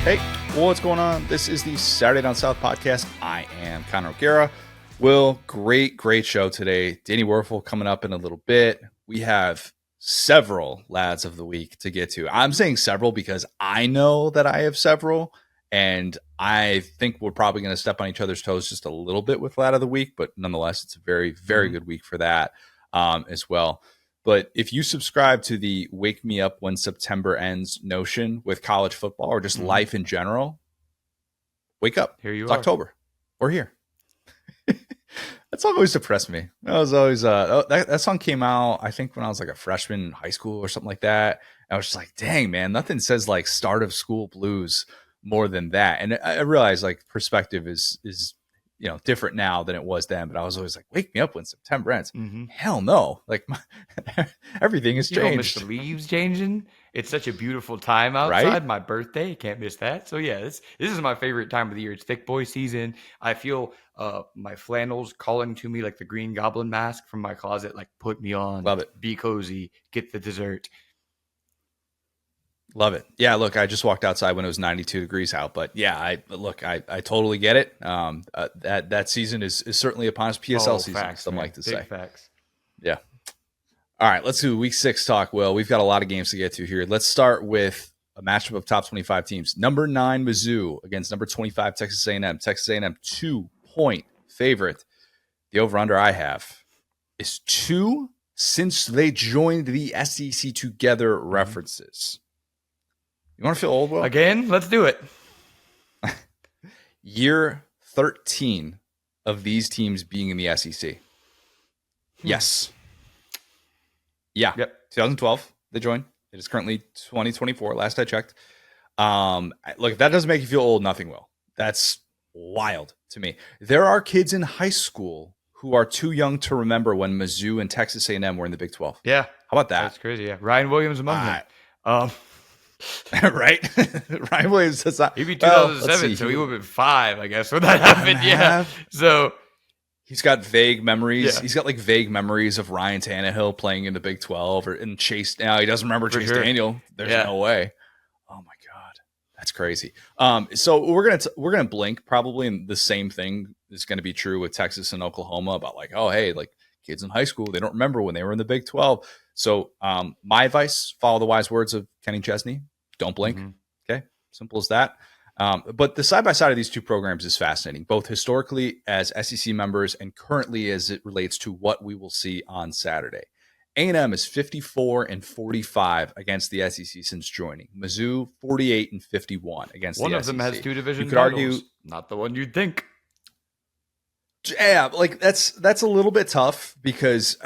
Hey, what's going on? This is the Saturday Down South podcast. I am Connor O'Gara. Will, great show today. Danny Wuerffel coming up in a little bit. We have several lads of the week to get to. I'm saying several because I know that I have several, and I think we're probably going to step on each other's toes just a little bit with lad of the week, but nonetheless, it's a very good week for that as well. But if you subscribe to the wake me up when September ends notion with college football or just life in general, wake up. Here you it's are. October. We're here. That's always depressed me. That was always that song came out, I think, when I was like a freshman in high school or something like that. I was just like, dang, man, nothing says like start of school blues more than that. And I realized like perspective is different now than it was then. But I was always like, wake me up when September ends. Hell no. Like everything has changed. You don't miss the leaves changing. It's such a beautiful time outside. Right? My birthday, can't miss that. So yeah, this is my favorite time of the year. It's thick boy season. I feel my flannels calling to me like the Green Goblin mask from my closet. Like, put me on. Love it. Be cozy. Get the dessert. Love it. Yeah, look, I just walked outside when it was 92 degrees out, but yeah, I totally get it. That season is certainly upon us. PSL season, facts, some man. like to Big say. Facts. Yeah. All right, let's do week 6 talk. Well, we've got a lot of games to get to here. Let's start with a matchup of top 25 teams. Number 9 Mizzou against number 25 Texas A&M. Texas A&M 2-point favorite. The over/under I have is 2 since they joined the SEC together references. You want to feel old, Will? Again, let's do it. Year 13 of these teams being in the SEC. Yes. Yeah. Yep. 2012, they joined. It is currently 2024, last I checked. Look, if that doesn't make you feel old, nothing will. That's wild to me. There are kids in high school who are too young to remember when Mizzou and Texas A&M were in the Big 12. Yeah. How about that? That's crazy, yeah. Ryan Williams among them. Right? Ryan Williams does not. He'd be 2007, so he would have been 5, I guess, when that happened. Yeah. So he's got vague memories. Yeah. He's got like vague memories of Ryan Tannehill playing in the Big 12 or in Chase. Now he doesn't remember Chase Daniel. There's no way. Oh my God. That's crazy. So we're gonna blink probably, and the same thing is gonna be true with Texas and Oklahoma about like, oh hey, like kids in high school, they don't remember when they were in the Big 12. So my advice, follow the wise words of Kenny Chesney. Don't blink. Okay. Simple as that. But the side-by-side of these two programs is fascinating, both historically as SEC members and currently as it relates to what we will see on Saturday. A&M is 54-45 against the SEC since joining. Mizzou, 48-51 against the SEC. One of them has 2 division you could titles. Argue, not the one you'd think. Yeah, like that's a little bit tough because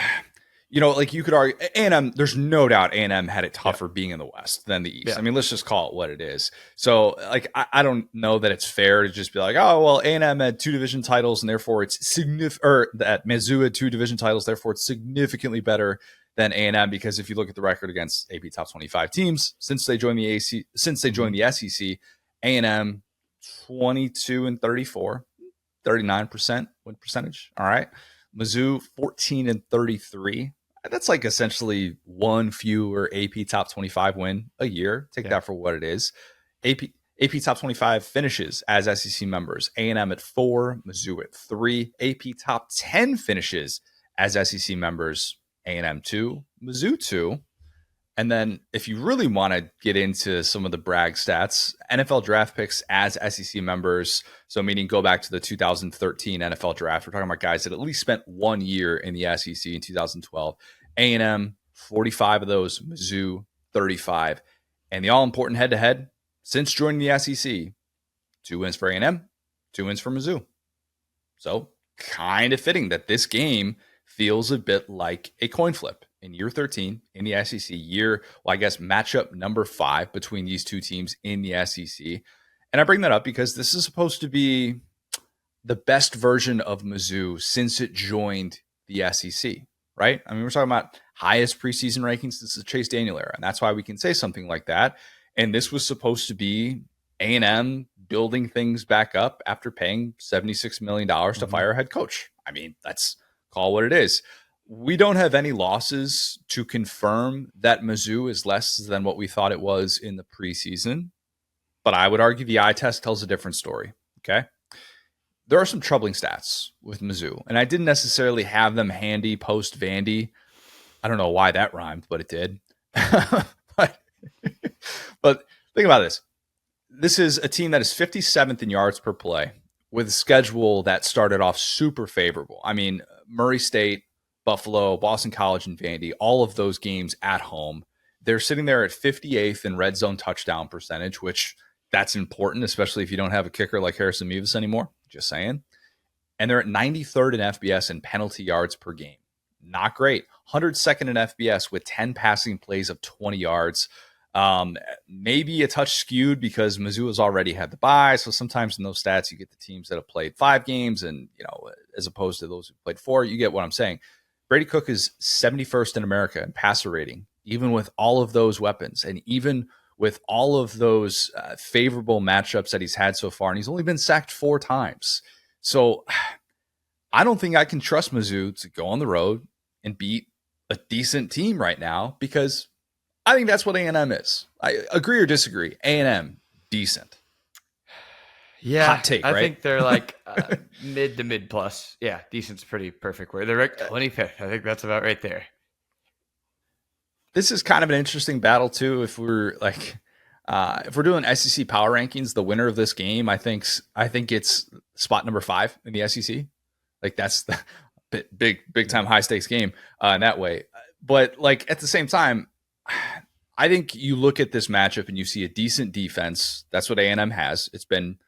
like you could argue A&M, there's no doubt A&M had it tougher being in the West than the East. Yeah. I mean, let's just call it what it is. So like, I don't know that it's fair to just be like, oh, well, A&M had 2 division titles and therefore it's that Mizzou had 2 division titles. Therefore it's significantly better than A&M, because if you look at the record against AP top 25 teams, since they joined the SEC, A&M 22-34, 39% win percentage. All right. Mizzou 14-33. That's like essentially 1 fewer AP top 25 win a year. Take that for what it is. AP top 25 finishes as SEC members. A&M at 4, Mizzou at 3. AP top 10 finishes as SEC members. A&M 2, Mizzou 2. And then if you really want to get into some of the brag stats, NFL draft picks as SEC members, so meaning go back to the 2013 NFL draft. We're talking about guys that at least spent 1 year in the SEC in 2012. A&M, 45 of those, Mizzou, 35. And the all-important head-to-head, since joining the SEC, 2 wins for A&M, 2 wins for Mizzou. So kind of fitting that this game feels a bit like a coin flip in year 13 in the SEC, matchup number 5 between these two teams in the SEC. And I bring that up because this is supposed to be the best version of Mizzou since it joined the SEC, right? I mean, we're talking about highest preseason rankings since the Chase Daniel era, and that's why we can say something like that. And this was supposed to be A&M building things back up after paying $76 million to fire a head coach. I mean, that's call what it is. We don't have any losses to confirm that Mizzou is less than what we thought it was in the preseason. but I would argue the eye test tells a different story. Okay. There are some troubling stats with Mizzou, and I didn't necessarily have them handy post Vandy. I don't know why that rhymed, but it did. but think about this. This is a team that is 57th in yards per play with a schedule that started off super favorable. I mean, Murray State, Buffalo, Boston College, and Vandy, all of those games at home. They're sitting there at 58th in red zone touchdown percentage, which that's important, especially if you don't have a kicker like Harrison Mevis anymore. Just saying. And they're at 93rd in FBS in penalty yards per game. Not great. 102nd in FBS with 10 passing plays of 20 yards. Maybe a touch skewed because Mizzou has already had the bye. So sometimes in those stats, you get the teams that have played 5 games and, as opposed to those who played 4, you get what I'm saying. Brady Cook is 71st in America in passer rating, even with all of those weapons and even with all of those favorable matchups that he's had so far. And he's only been sacked 4 times. So I don't think I can trust Mizzou to go on the road and beat a decent team right now because I think that's what A&M is. I agree or disagree. A&M, decent. Yeah, hot take, right? I think they're like mid to mid plus. Yeah, decent's pretty perfect word. They're like 25th. I think that's about right there. This is kind of an interesting battle too. If we're doing SEC power rankings, the winner of this game, I think it's spot number 5 in the SEC. Like that's the big time high stakes game in that way. But like at the same time, I think you look at this matchup and you see a decent defense. That's what A&M has. It's been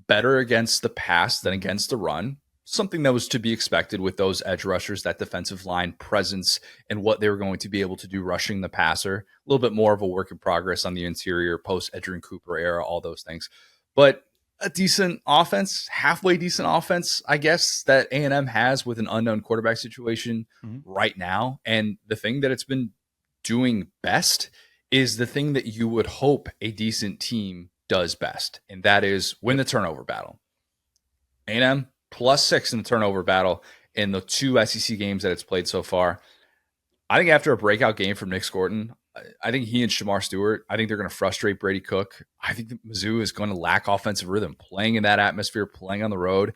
better against the pass than against the run. Something that was to be expected with those edge rushers, that defensive line presence and what they were going to be able to do rushing the passer. A little bit more of a work in progress on the interior post Edgerrin Cooper era, all those things. But a decent offense, halfway decent offense, I guess, that A&M has with an unknown quarterback situation right now. And the thing that it's been doing best is the thing that you would hope a decent team does best, and that is win the turnover battle. A&M +6 in the turnover battle in the 2 SEC games that it's played so far. I think after a breakout game from Nick Scorton, I think he and Shamar Stewart, I think they're going to frustrate Brady Cook. I think that Mizzou is going to lack offensive rhythm, playing in that atmosphere, playing on the road.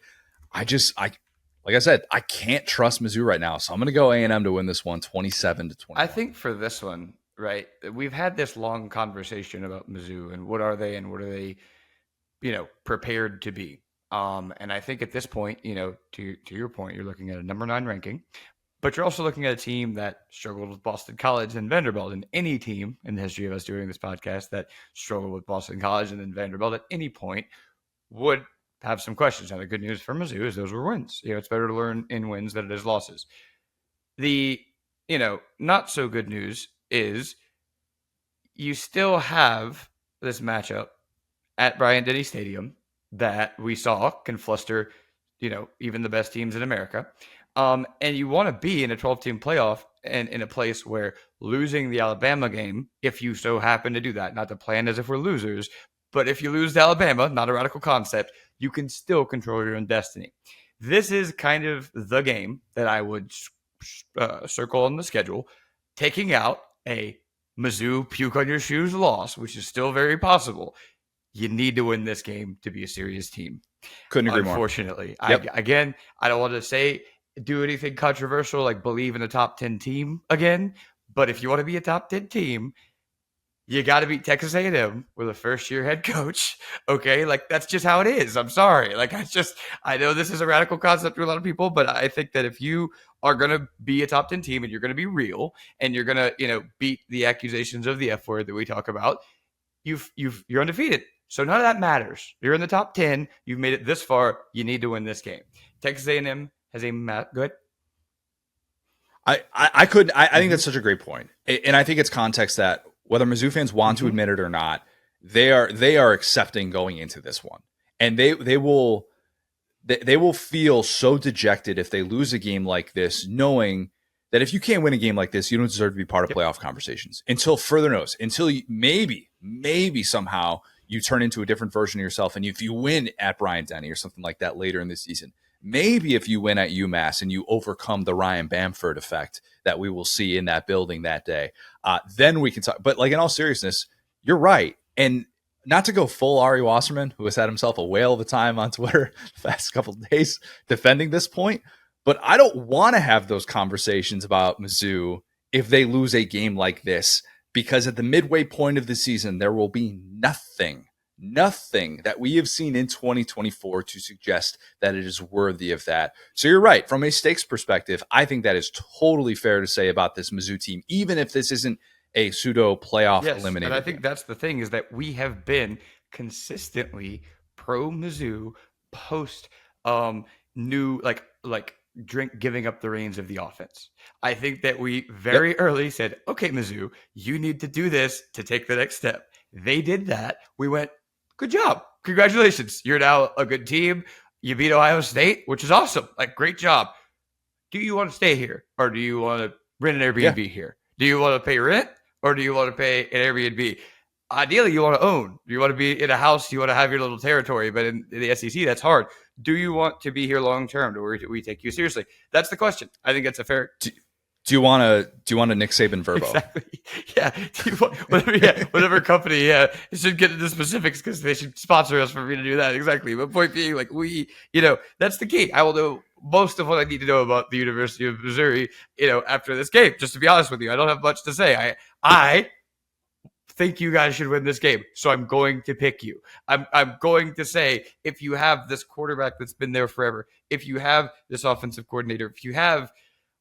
Like I said, I can't trust Mizzou right now, so I'm going to go A&M to win this one, 27-20. I think for this one, right, we've had this long conversation about Mizzou and what are they and what are they, prepared to be. And I think at this point, to your point, you're looking at a number 9 ranking, but you're also looking at a team that struggled with Boston College and Vanderbilt. And any team in the history of us doing this podcast that struggled with Boston College and then Vanderbilt at any point would have some questions. Now, the good news for Mizzou is those were wins. It's better to learn in wins than it is losses. The, not so good news is you still have this matchup at Bryant-Denny Stadium that we saw can fluster, even the best teams in America. And you want to be in a 12-team playoff and in a place where losing the Alabama game, if you so happen to do that, not to plan as if we're losers, but if you lose to Alabama, not a radical concept, you can still control your own destiny. This is kind of the game that I would circle on the schedule, taking out a Mizzou puke on your shoes loss, which is still very possible. You need to win this game to be a serious team. Couldn't agree more. Unfortunately. Yep. I don't want to do anything controversial like believe in a top 10 team again, but if you want to be a top 10 team, you got to beat Texas A&M with a first-year head coach, okay? Like, that's just how it is. I'm sorry. I know this is a radical concept to a lot of people, but I think that if you are going to be a top 10 team and you're going to be real and you're going to, beat the accusations of the F word that we talk about, you're undefeated. So none of that matters. You're in the top 10. You've made it this far. You need to win this game. Texas A&M has a go ahead. I think that's such a great point. And I think it's context that whether Mizzou fans want to admit it or not, they are accepting going into this one. And they will feel so dejected if they lose a game like this, knowing that if you can't win a game like this, you don't deserve to be part of playoff conversations until further notice, until maybe somehow you turn into a different version of yourself. And if you win at Bryant-Denny or something like that later in the season, maybe if you win at UMass and you overcome the Ryan Bamford effect that we will see in that building that day, then we can talk. But like in all seriousness, you're right. And not to go full Ari Wasserman, who has had himself a whale of a time on Twitter the past couple of days defending this point, but I don't want to have those conversations about Mizzou if they lose a game like this, because at the midway point of the season, there will be nothing that we have seen in 2024 to suggest that it is worthy of that. So you're right. From a stakes perspective, I think that is totally fair to say about this Mizzou team, even if this isn't a pseudo playoff eliminator. And I think that's the thing, is that we have been consistently pro Mizzou post new giving up the reins of the offense. I think that we very early said, okay, Mizzou, you need to do this to take the next step. They did that. We went, good job. Congratulations. You're now a good team. You beat Ohio State, which is awesome. Like, great job. Do you want to stay here, or do you want to rent an Airbnb here? Do you want to pay rent, or do you want to pay an Airbnb? Ideally, you want to own. You want to be in a house. You want to have your little territory. But in the SEC, that's hard. Do you want to be here long term? Do we take you seriously? That's the question. I think that's a fair. Do you want a Nick Saban Verbo? Exactly. Yeah. Do you want, whatever company, should get into specifics, because they should sponsor us for me to do that. Exactly. But point being, like, that's the key. I will know most of what I need to know about the University of Missouri, after this game. Just to be honest with you, I don't have much to say. I think you guys should win this game, so I'm going to pick you. I'm going to say, if you have this quarterback that's been there forever, if you have this offensive coordinator, if you have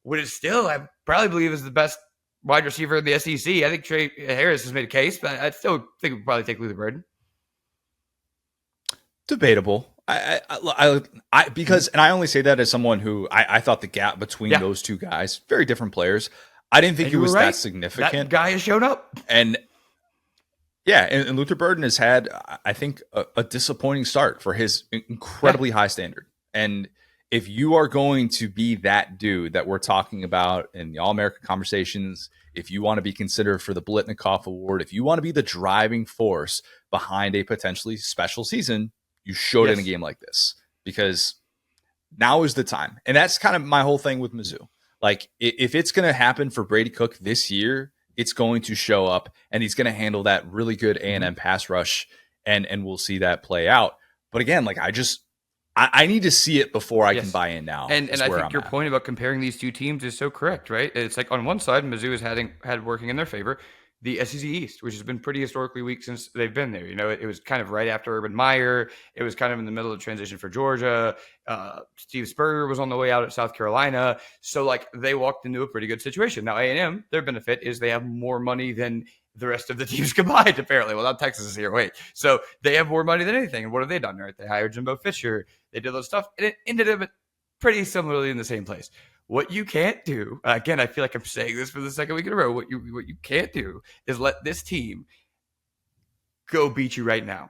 what is still, I probably believe, is the best wide receiver in the SEC. I think Trey Harris has made a case, but I still think we'd probably take Luther Burden. Debatable. Because I only say that as someone who I thought the gap between those two guys, very different players. I didn't think it was that significant. That guy has shown up. And Luther Burden has had, I think, a disappointing start for his incredibly high standard. And if you are going to be that dude that we're talking about in the All-American conversations, if you want to be considered for the Blitnikoff Award, if you want to be the driving force behind a potentially special season, you showed in a game like this, because now is the time. And that's kind of my whole thing with Mizzou. Like, if it's going to happen for Brady Cook this year, it's going to show up, and he's going to handle that really good A&M pass rush, and we'll see that play out. But again, like, I need to see it before I can buy in now. And I think your point about comparing these two teams is so correct, right? It's like, on one side, Mizzou has had working in their favor the SEC East, which has been pretty historically weak since they've been there. It was kind of right after Urban Meyer. It was kind of in the middle of the transition for Georgia. Steve Spurrier was on the way out at South Carolina. So, like, they walked into a pretty good situation. Now, A&M, their benefit is they have more money than the rest of the teams combined, apparently. Well, not Texas is here. Wait. So they have more money than anything. And what have they done? Right? They hired Jimbo Fisher. They did those stuff. And it ended up pretty similarly in the same place. What you can't do, again, I feel like I'm saying this for the second week in a row, what you can't do is let this team go beat you right now,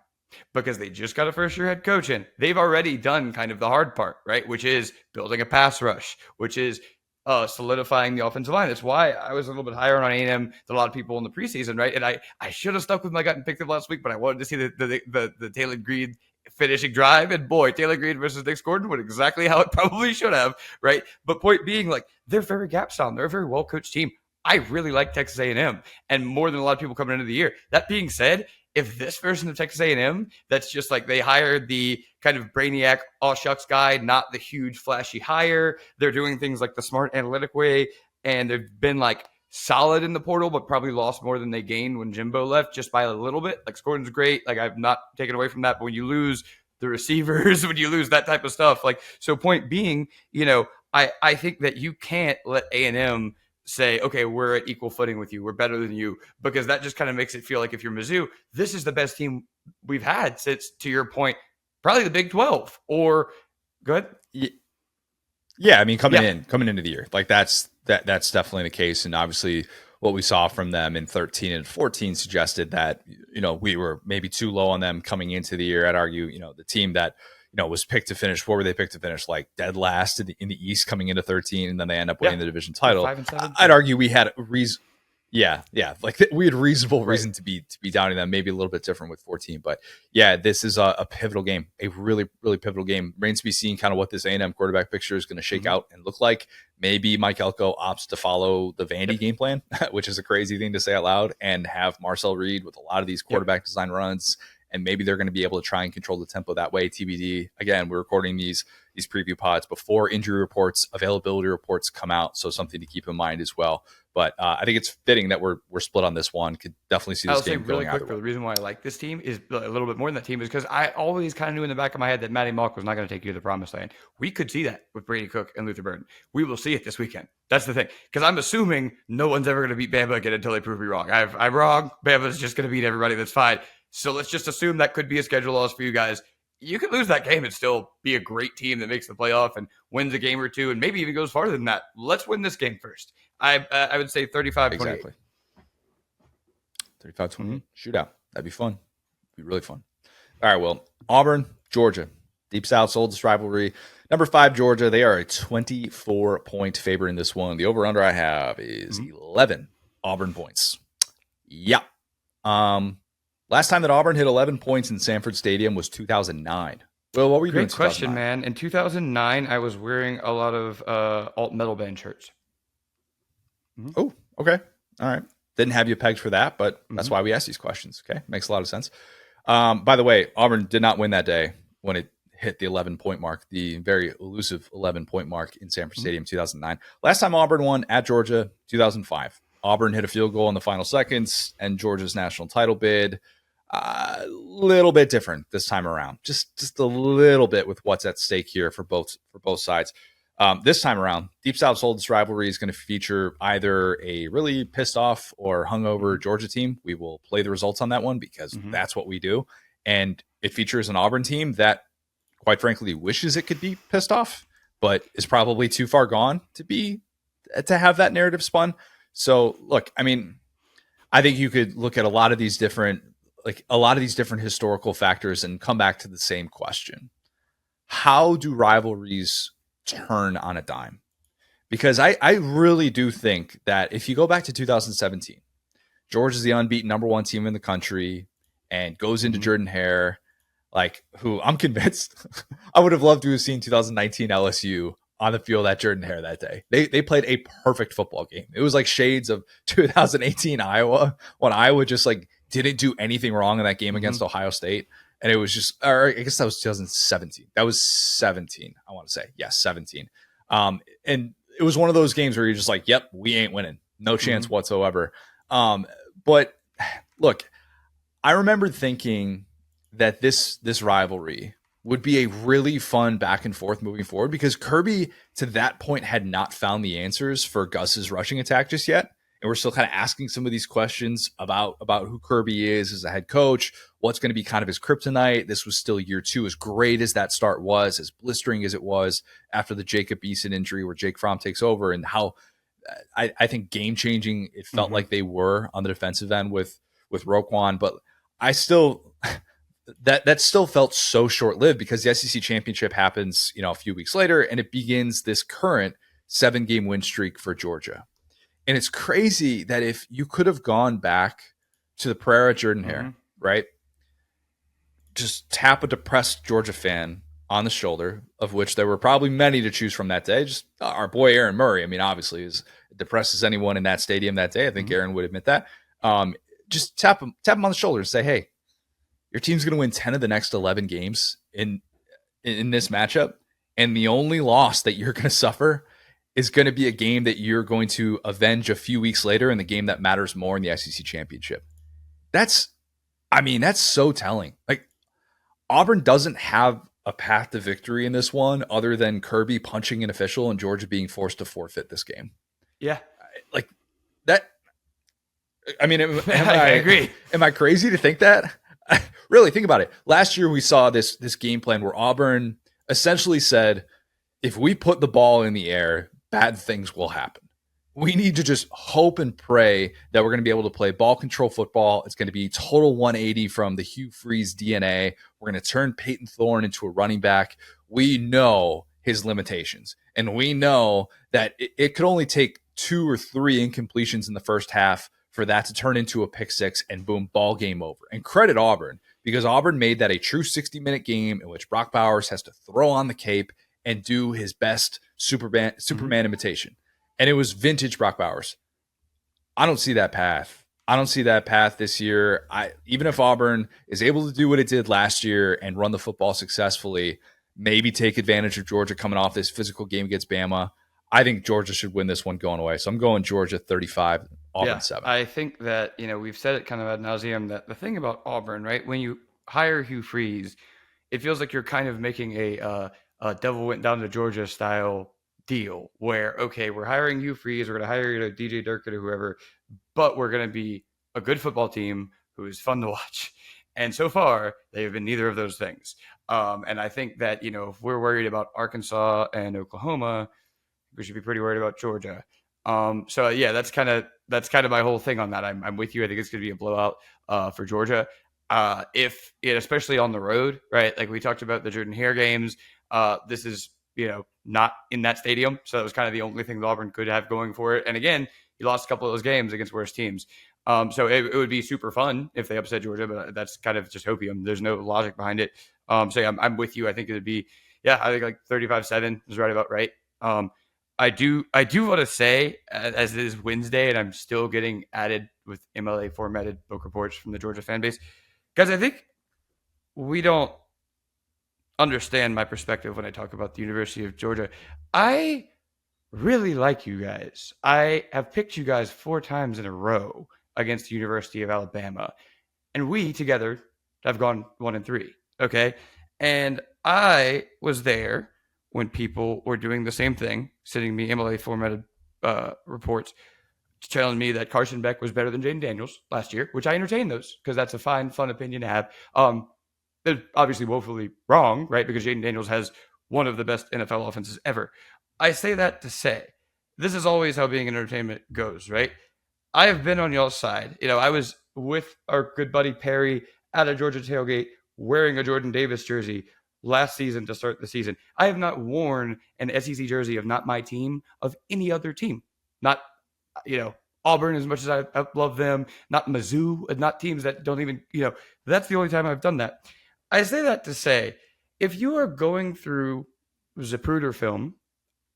because they just got a first-year head coach in. They've already done kind of the hard part, right, which is building a pass rush, which is solidifying the offensive line. That's why I was a little bit higher on A&M than a lot of people in the preseason, right? And I should have stuck with my gut and picked them last week, but I wanted to see the Taylor Green finishing drive, and boy, Taylor Green versus Nick Gordon went exactly how it probably should have, right? But point being, like, they're very gap sound. They're a very well-coached team. I really like Texas A&M, and more than a lot of people coming into the year. That being said, if this version of Texas A&M, that's just like they hired the kind of brainiac, all shucks guy, not the huge flashy hire. They're doing things like the smart analytic way, and they've been like solid in the portal, but probably lost more than they gained when Jimbo left, just by a little bit. Like, Gordon's great. Like, I've not taken away from that, but when you lose the receivers, when you lose that type of stuff, like, so point being, I think that you can't let A&M say, okay, we're at equal footing with you, we're better than you, because that just kind of makes it feel like, if you're Mizzou, this is the best team we've had since, to your point, probably the Big 12. Or good. Yeah, I mean, coming into the year, like, that's definitely the case. And obviously what we saw from them in 13 and 14 suggested that, we were maybe too low on them coming into the year. I'd argue, the team that, was picked to finish, what were they picked to finish? Like, dead last in the East coming into 13, and then they end up winning the division title. 5-7. I'd argue we had a reason. Yeah. Like, we had reasonable reason to be doubting them, maybe a little bit different with 14. But yeah, this is a pivotal game, a really, really pivotal game. Remains to be seen kind of what this A&M quarterback picture is going to shake out and look like. Maybe Mike Elko opts to follow the Vandy game plan, which is a crazy thing to say out loud, and have Marcel Reed with a lot of these quarterback design runs and maybe they're going to be able to try and control the tempo that way. TBD. Again, we're recording these preview pods before injury reports, availability reports come out, so something to keep in mind as well. But I think it's fitting that we're split on this one. Could definitely see this game really going quick either for way. the reason why I like this team is a little bit more than that team is because I always kind of knew in the back of my head that Matty Malk was not going to take you to the promised land. We could see that with Brady Cook and Luther Burden. We will see it this weekend. That's the thing. Because I'm assuming no one's ever going to beat Bama again until they prove me wrong. I'm wrong. Bama's just going to beat everybody. That's fine. So let's just assume that could be a schedule loss for you guys. You could lose that game and still be a great team that makes the playoff and wins a game or two and maybe even goes farther than that. Let's win this game first. I would say 35-28. Exactly. 35-20 shootout. That'd be fun. Be really fun. All right, well, Auburn, Georgia. Deep South's oldest rivalry. Number 5, Georgia. They are a 24-point favorite in this one. The over-under I have is 11 Auburn points. Yeah. Last time that Auburn hit 11 points in Sanford Stadium was 2009. Well, what were you doing in 2009? Great question, man. In 2009, I was wearing a lot of alt metal band shirts. Oh, okay. All right. Didn't have you pegged for that, but that's why we ask these questions. Okay. Makes a lot of sense. By the way, Auburn did not win that day when it hit the 11-point mark, the very elusive 11-point mark in Sanford Stadium, 2009. Last time Auburn won at Georgia, 2005. Auburn hit a field goal in the final seconds and Georgia's national title bid. A little bit different this time around. Just a little bit with what's at stake here for both sides. This time around, Deep South's oldest rivalry is going to feature either a really pissed off or hungover Georgia team. We will play the results on that one because that's what we do. And it features an Auburn team that, quite frankly, wishes it could be pissed off, but is probably too far gone to have that narrative spun. So, look, I mean, I think you could look at a lot of these different historical factors and come back to the same question. How do rivalries turn on a dime? Because I really do think that if you go back to 2017, Georgia's the unbeaten number 1 team in the country and goes into Jordan-Hare, who I'm convinced I would have loved to have seen 2019 LSU on the field at Jordan-Hare that day. They played a perfect football game. It was like shades of 2018 Iowa when Iowa just didn't do anything wrong in that game against Ohio State. And it was just, or I guess that was 2017. That was 17, I want to say. Yes, 17. And it was one of those games where you're just like, yep, we ain't winning. No chance whatsoever. But look, I remember thinking that this rivalry would be a really fun back and forth moving forward because Kirby to that point had not found the answers for Gus's rushing attack just yet. And we're still kind of asking some of these questions about who Kirby is as a head coach, what's going to be kind of his kryptonite. This was still year 2, as great as that start was, as blistering as it was after the Jacob Eason injury where Jake Fromm takes over, and how I think game-changing it felt like they were on the defensive end with Roquan. But I still that still felt so short-lived because the SEC championship happens, a few weeks later, and it begins this current 7-game win streak for Georgia. And it's crazy that if you could have gone back to the prayer at Jordan-Hare, right? Just tap a depressed Georgia fan on the shoulder, of which there were probably many to choose from that day. Just our boy Aaron Murray, I mean, obviously, is depressed as anyone in that stadium that day. I think Aaron would admit that. Just tap him on the shoulder and say, hey, your team's going to win 10 of the next 11 games in this matchup. And the only loss that you're going to suffer is going to be a game that you're going to avenge a few weeks later in the game that matters more in the SEC championship. That's so telling. Auburn doesn't have a path to victory in this one other than Kirby punching an official and Georgia being forced to forfeit this game. Yeah. That. I mean, I agree. Am I crazy to think that? Really, think about it. Last year we saw this game plan where Auburn essentially said, if we put the ball in the air, bad things will happen. We need to just hope and pray that we're going to be able to play ball control football. It's going to be total 180 from the Hugh Freeze DNA. We're going to turn Peyton Thorne into a running back. We know his limitations, and we know that it could only take 2 or 3 incompletions in the first half for that to turn into a pick 6 and boom, ball game over. And credit Auburn, because Auburn made that a true 60-minute game in which Brock Bowers has to throw on the cape and do his best Superman imitation. And it was vintage Brock Bowers. I don't see that path I don't see that path this year. Even if Auburn is able to do what it did last year and run the football successfully, maybe take advantage of Georgia coming off this physical game against Bama, I think Georgia should win this one going away. So I'm going Georgia 35, Auburn 7. I think that, we've said it kind of ad nauseum that the thing about Auburn, right, when you hire Hugh Freeze, it feels like you're kind of making a devil went down to Georgia style deal where, okay, we're hiring Hugh Freeze, we're going to hire DJ Durkin or whoever, but we're going to be a good football team who is fun to watch. And so far, they have been neither of those things. And I think that, if we're worried about Arkansas and Oklahoma, we should be pretty worried about Georgia. So yeah, that's kind of my whole thing on that. I'm with you. I think it's going to be a blowout for Georgia. Especially on the road, right? Like we talked about the Jordan Hare games. This is, not in that stadium. So that was kind of the only thing that Auburn could have going for it. And again, he lost a couple of those games against worse teams. So it would be super fun if they upset Georgia, but that's kind of just hopium. There's no logic behind it. So yeah, I'm with you. I think it would be, I think like 35-7 is right about right. I do want to say, as it is Wednesday, and I'm still getting added with MLA formatted book reports from the Georgia fan base, guys. I think we don't understand my perspective when I talk about the University of Georgia. I really like you guys. I have picked you guys 4 times in a row against the University of Alabama, and we together have gone 1-3. Okay, and I was there when people were doing the same thing, sending me MLA formatted reports telling me that Carson Beck was better than Jaden Daniels last year, which I entertain those because that's a fine, fun opinion to have. They're obviously woefully wrong, right? Because Jaden Daniels has one of the best NFL offenses ever. I say that to say, this is always how being in entertainment goes, right? I have been on y'all's side. I was with our good buddy Perry at a Georgia tailgate wearing a Jordan Davis jersey last season to start the season. I have not worn an SEC jersey of not my team, of any other team. Not, Auburn as much as I love them, not Mizzou, not teams that don't even, that's the only time I've done that. I say that to say, if you are going through Zapruder film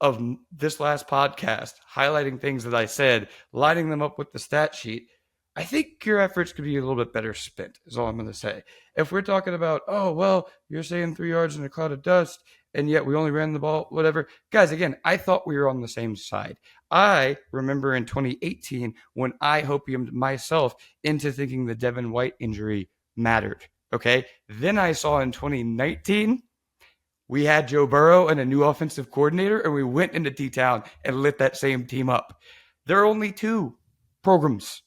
of this last podcast, highlighting things that I said, lining them up with the stat sheet, I think your efforts could be a little bit better spent, is all I'm going to say. If we're talking about, oh, well, you're saying 3 yards in a cloud of dust, and yet we only ran the ball, whatever. Guys, again, I thought we were on the same side. I remember in 2018 when I hopiumed myself into thinking the Devin White injury mattered. Okay. Then I saw in 2019, we had Joe Burrow and a new offensive coordinator, and we went into T-Town and lit that same team up. There are only 2 programs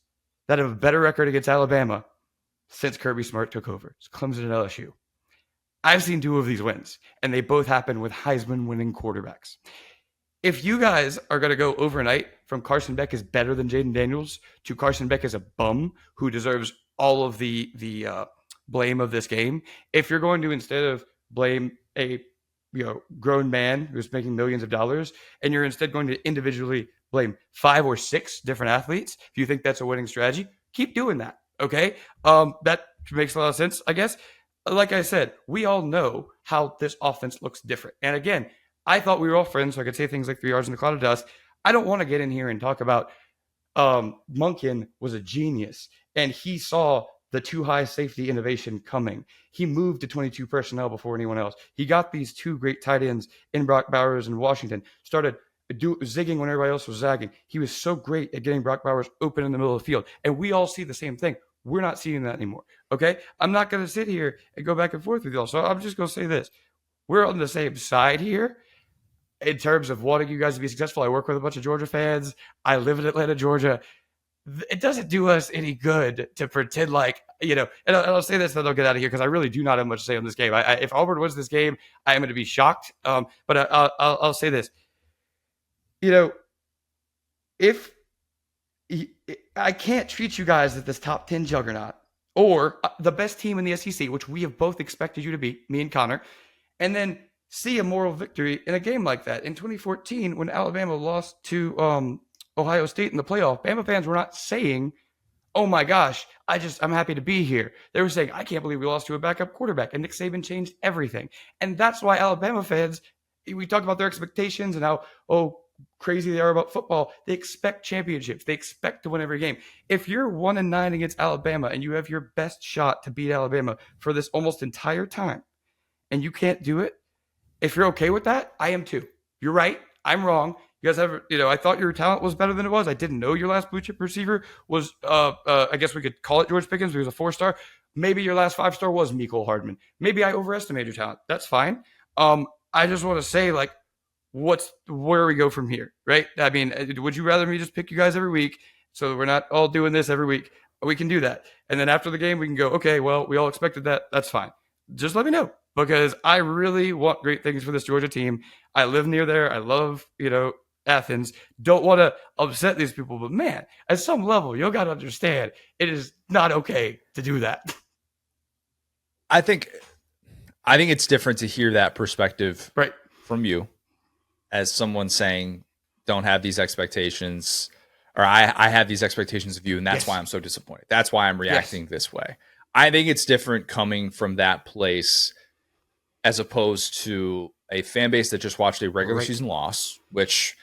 that have a better record against Alabama since Kirby Smart took over. It's Clemson and LSU. I've seen 2 of these wins, and they both happen with Heisman winning quarterbacks. If you guys are going to go overnight from Carson Beck is better than Jaden Daniels to Carson Beck is a bum who deserves all of the blame of this game, if you're going to, instead of blame a grown man who's making millions of dollars, and you're instead going to individually blame 5 or 6 different athletes, if you think that's a winning strategy, keep doing that. Okay. That makes a lot of sense, I guess. Like I said, we all know how this offense looks different. And again, I thought we were all friends, so I could say things like 3 yards in a cloud of dust. I don't want to get in here and talk about Monken was a genius, and he saw the too high safety innovation coming. He moved to 22 personnel before anyone else. He got these 2 great tight ends in Brock Bowers and Washington, started zigging when everybody else was zagging. He was so great at getting Brock Bowers open in the middle of the field. And we all see the same thing. We're not seeing that anymore. Okay. I'm not going to sit here and go back and forth with y'all. So I'm just going to say this. We're on the same side here in terms of wanting you guys to be successful. I work with a bunch of Georgia fans. I live in Atlanta, Georgia. It doesn't do us any good to pretend like, and I'll say this, then I'll get out of here because I really do not have much to say on this game. If Auburn wins this game, I am going to be shocked. But I'll say this. If I can't treat you guys as this top 10 juggernaut or the best team in the SEC, which we have both expected you to be, me and Connor, and then see a moral victory in a game like that. In 2014, when Alabama lost to Ohio State in the playoff, Bama fans were not saying, oh my gosh, I'm happy to be here. They were saying, I can't believe we lost to a backup quarterback, and Nick Saban changed everything. And that's why Alabama fans, we talk about their expectations and how, crazy they are about football, they expect championships. They expect to win every game. If you're 1-9 against Alabama and you have your best shot to beat Alabama for this almost entire time, and you can't do it, if you're okay with that, I am too. You're right. I'm wrong. You guys have, I thought your talent was better than it was. I didn't know your last blue chip receiver was, I guess we could call it George Pickens. He was a 4-star. Maybe your last 5-star was Mecole Hardman. Maybe I overestimated your talent. That's fine. I just want to say, like, where we go from here, right? I mean, would you rather me just pick you guys every week so we're not all doing this every week? We can do that. And then after the game, we can go, okay, well, we all expected that. That's fine. Just let me know, because I really want great things for this Georgia team. I live near there. I love, Athens. Don't want to upset these people, but man, at some level, you got to understand it is not okay to do that. I think it's different to hear that perspective right from you as someone saying, don't have these expectations, or I have these expectations of you, and that's why I'm so disappointed. That's why I'm reacting this way. I think it's different coming from that place as opposed to a fan base that just watched a regular season loss, which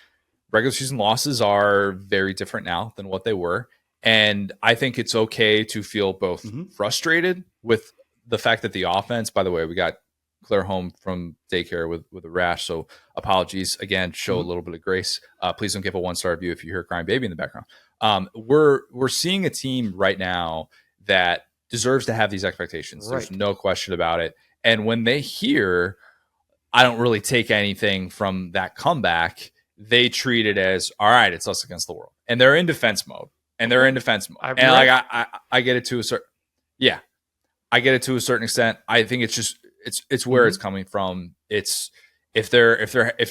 regular season losses are very different now than what they were. And I think it's okay to feel both frustrated with the fact that the offense, by the way, we got Claire home from daycare with a rash. So apologies again, show a little bit of grace. Please don't give a 1-star review if you hear a crying baby in the background. We're seeing a team right now that deserves to have these expectations. There's no question about it. And when they hear, I don't really take anything from that comeback, they treat it as, all right, it's us against the world. And they're in defense mode. And I get it to a certain, I get it to a certain extent. I think it's just, it's where it's coming from. It's, if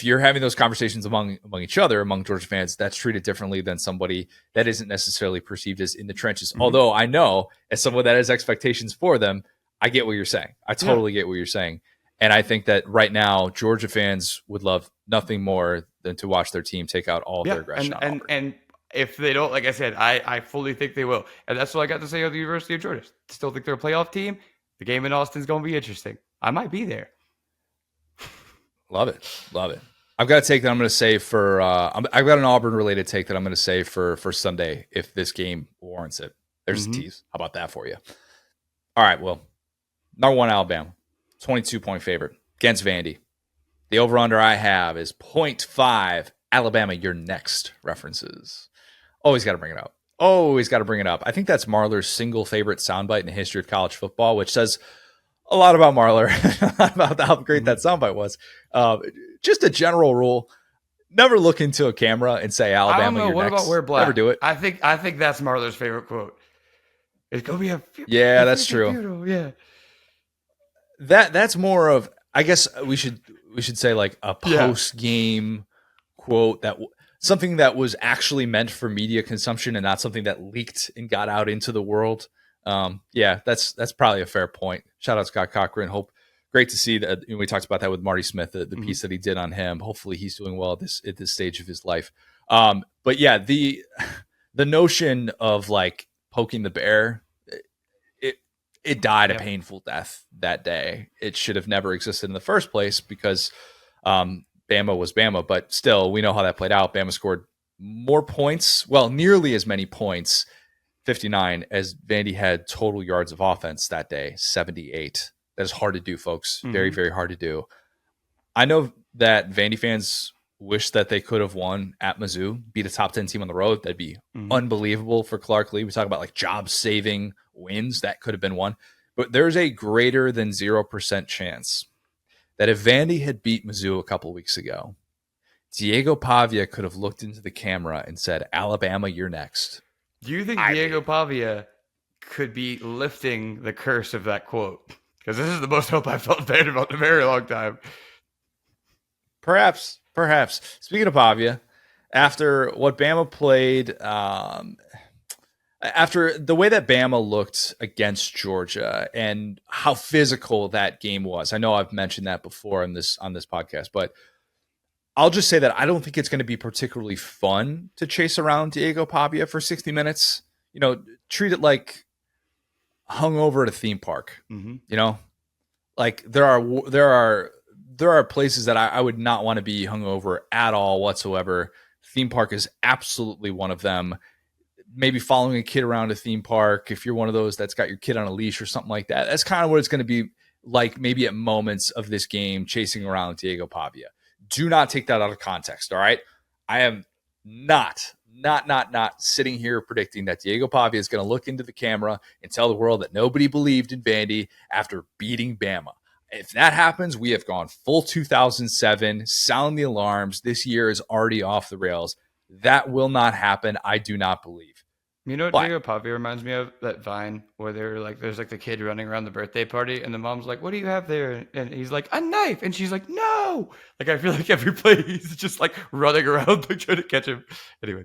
you're having those conversations among each other, among Georgia fans, that's treated differently than somebody that isn't necessarily perceived as in the trenches. Although I know, as someone that has expectations for them, I get what you're saying. I totally get what you're saying. And I think that right now, Georgia fans would love nothing more than to watch their team take out all of their aggression. And if they don't, like I said, I fully think they will. And that's what I got to say of the University of Georgia. Still think they're a playoff team. The game in Austin is going to be interesting. I might be there. Love it. I've got a take that I'm going to say for I've got an Auburn-related take that I'm going to say for Sunday if this game warrants it. There's a tease. How about that for you? All right, well, number 1, Alabama. 22-point favorite against Vandy. The over-under I have is 0.5. Alabama, you're next references. Always got to bring it up. I think that's Marler's single favorite soundbite in the history of college football, which says a lot about Marler, about how great that soundbite was. Just a general rule. Never look into a camera and say, Alabama, I don't know. you're what next. About wear black? Never do it. I think that's Marler's favorite quote. It's going to be that's true. Funeral. Yeah. That's more of, I guess we should say like a post-game quote, that something that was actually meant for media consumption and not something that leaked and got out into the world. That's probably a fair point. Shout out Scott Cochran. Great to see that. We talked about that with Marty Smith, the piece that he did on him. Hopefully he's doing well at this stage of his life. But yeah, the notion of like poking the bear, it died a painful death that day. It should have never existed in the first place because Bama was Bama, but still, we know how that played out. Bama scored more points, well, nearly as many points, 59, as Vandy had total yards of offense that day, 78. That is hard to do, folks. Very, very hard to do. I know that Vandy fans wish that they could have won at Mizzou, beat a top 10 team on the road. That'd be unbelievable for Clark Lee. We talk about like job-saving wins. That could have been one. But there's a greater than 0% chance that if Vandy had beat Mizzou a couple of weeks ago, Diego Pavia could have looked into the camera and said, Alabama, you're next. Do you think Diego Pavia could be lifting the curse of that quote? Because this is the most hope I've felt in a very long time. Perhaps. Speaking of Pavia, after what Bama played, after the way that Bama looked against Georgia and how physical that game was, I know I've mentioned that before on this podcast, but I'll just say that I don't think it's going to be particularly fun to chase around Diego Pavia for 60 minutes. Treat it like hungover at a theme park. Like there are there are places that I would not want to be hungover at all whatsoever. Theme park is absolutely one of them. Maybe following a kid around a theme park, if you're one of those that's got your kid on a leash or something like that, that's kind of what it's going to be like maybe at moments of this game, chasing around Diego Pavia. Do not take that out of context, all right? I am not sitting here predicting that Diego Pavia is going to look into the camera and tell the world that nobody believed in Vandy after beating Bama. If that happens, we have gone full 2007, sound the alarms. This year is already off the rails. That will not happen. I do not believe. You know what Diego Pavia reminds me of? That Vine where they're like, there's like the kid running around the birthday party, and the mom's like, "What do you have there?" And he's like, "A knife," and she's like, "No!" Like I feel like every play he's just like running around like trying to catch him. Anyway,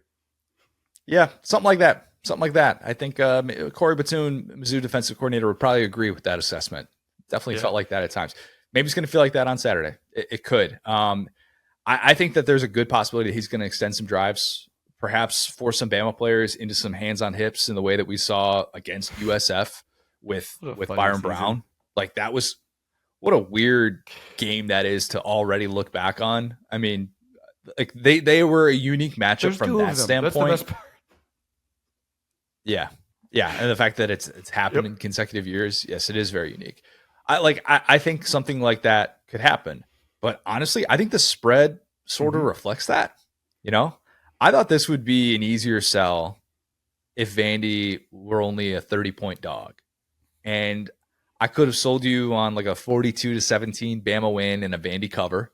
yeah, something like that. Something like that. I think Corey Batoon, Mizzou defensive coordinator, would probably agree with that assessment. Definitely felt like that at times. Maybe it's going to feel like that on Saturday. It could. I think that there's a good possibility that he's going to extend some drives, perhaps force some Bama players into some hands on hips in the way that we saw against USF with Byron Brown. Like that was what a weird game that is to already look back on. I mean, like they were a unique matchup from that standpoint. That's the best part. Yeah. And the fact that it's happened in consecutive years, yes, it is very unique. I think something like that could happen. But honestly, I think the spread sort of reflects that. You know, I thought this would be an easier sell if Vandy were only a 30-point dog. And I could have sold you on like a 42-17 Bama win and a Vandy cover.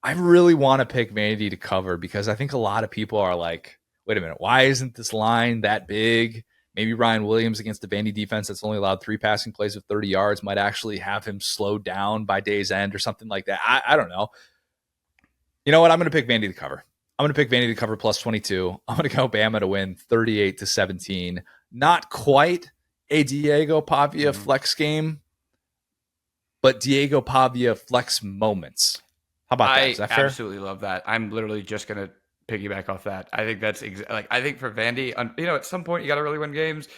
I really want to pick Vandy to cover because I think a lot of people are like, wait a minute, why isn't this line that big? Maybe Ryan Williams against the Vandy defense that's only allowed 3 passing plays of 30 yards might actually have him slowed down by day's end or something like that. I don't know. You know what? I'm going to pick Vandy to cover. I'm going to pick Vandy to cover plus 22. I'm going to go Bama to win 38-17. Not quite a Diego Pavia flex game, but Diego Pavia flex moments. How about that? Is that fair? I absolutely love that. I'm literally just going to piggyback off that. I think that's like I think for Vandy, at some point you got to really win games.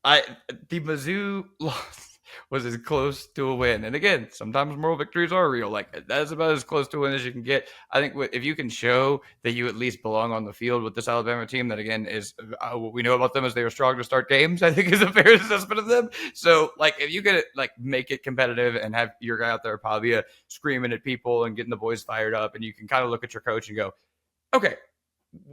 The Mizzou loss was as close to a win, and again, sometimes moral victories are real. Like that's about as close to a win as you can get. I think if you can show that you at least belong on the field with this Alabama team, that again is what we know about them is they were strong to start games. I think is a fair assessment of them. So like if you could like make it competitive and have your guy out there, Pavia, screaming at people and getting the boys fired up, and you can kind of look at your coach and go, okay,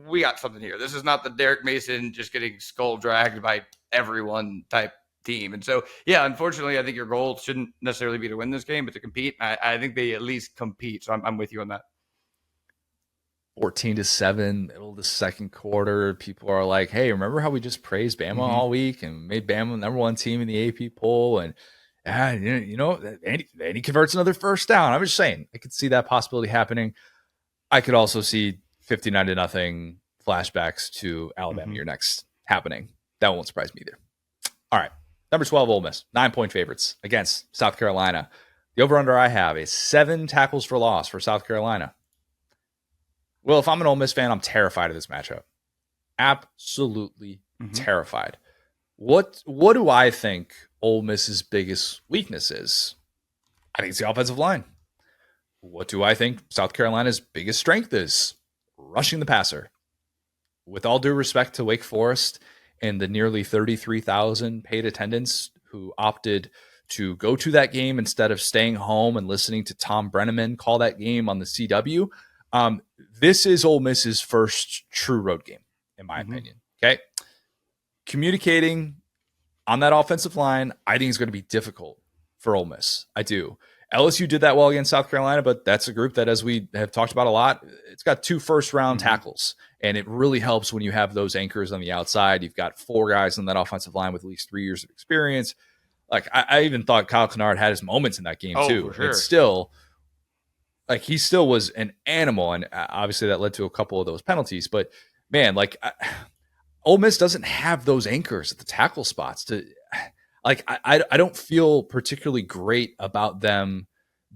we got something here. This is not the Derek Mason just getting skull dragged by everyone type team. And so, yeah, unfortunately, I think your goal shouldn't necessarily be to win this game, but to compete. I think they at least compete. So I'm with you on that. 14-7, middle of the second quarter. People are like, hey, remember how we just praised Bama all week and made Bama the number one team in the AP poll? And Andy converts another first down. I'm just saying, I could see that possibility happening. I could also see 59-0 flashbacks to Alabama year next happening. That won't surprise me either. All right. Number 12, Ole Miss, 9-point favorites against South Carolina. The over-under I have is 7 tackles for loss for South Carolina. Well, if I'm an Ole Miss fan, I'm terrified of this matchup. Absolutely terrified. What do I think Ole Miss's biggest weakness is? I think it's the offensive line. What do I think South Carolina's biggest strength is? Rushing the passer. With all due respect to Wake Forest and the nearly 33,000 paid attendants who opted to go to that game instead of staying home and listening to Tom Brenneman call that game on the CW, this is Ole Miss's first true road game, in my opinion. Okay, communicating on that offensive line, I think is going to be difficult for Ole Miss. I do. LSU did that well against South Carolina, but that's a group that, as we have talked about a lot, it's got 2 first-round tackles, and it really helps when you have those anchors on the outside. You've got 4 guys on that offensive line with at least 3 years of experience. Like I even thought Kyle Kennard had his moments in that game too. For sure. It's still, like he still was an animal, and obviously that led to a couple of those penalties. But man, like Ole Miss doesn't have those anchors at the tackle spots to. Like I don't feel particularly great about them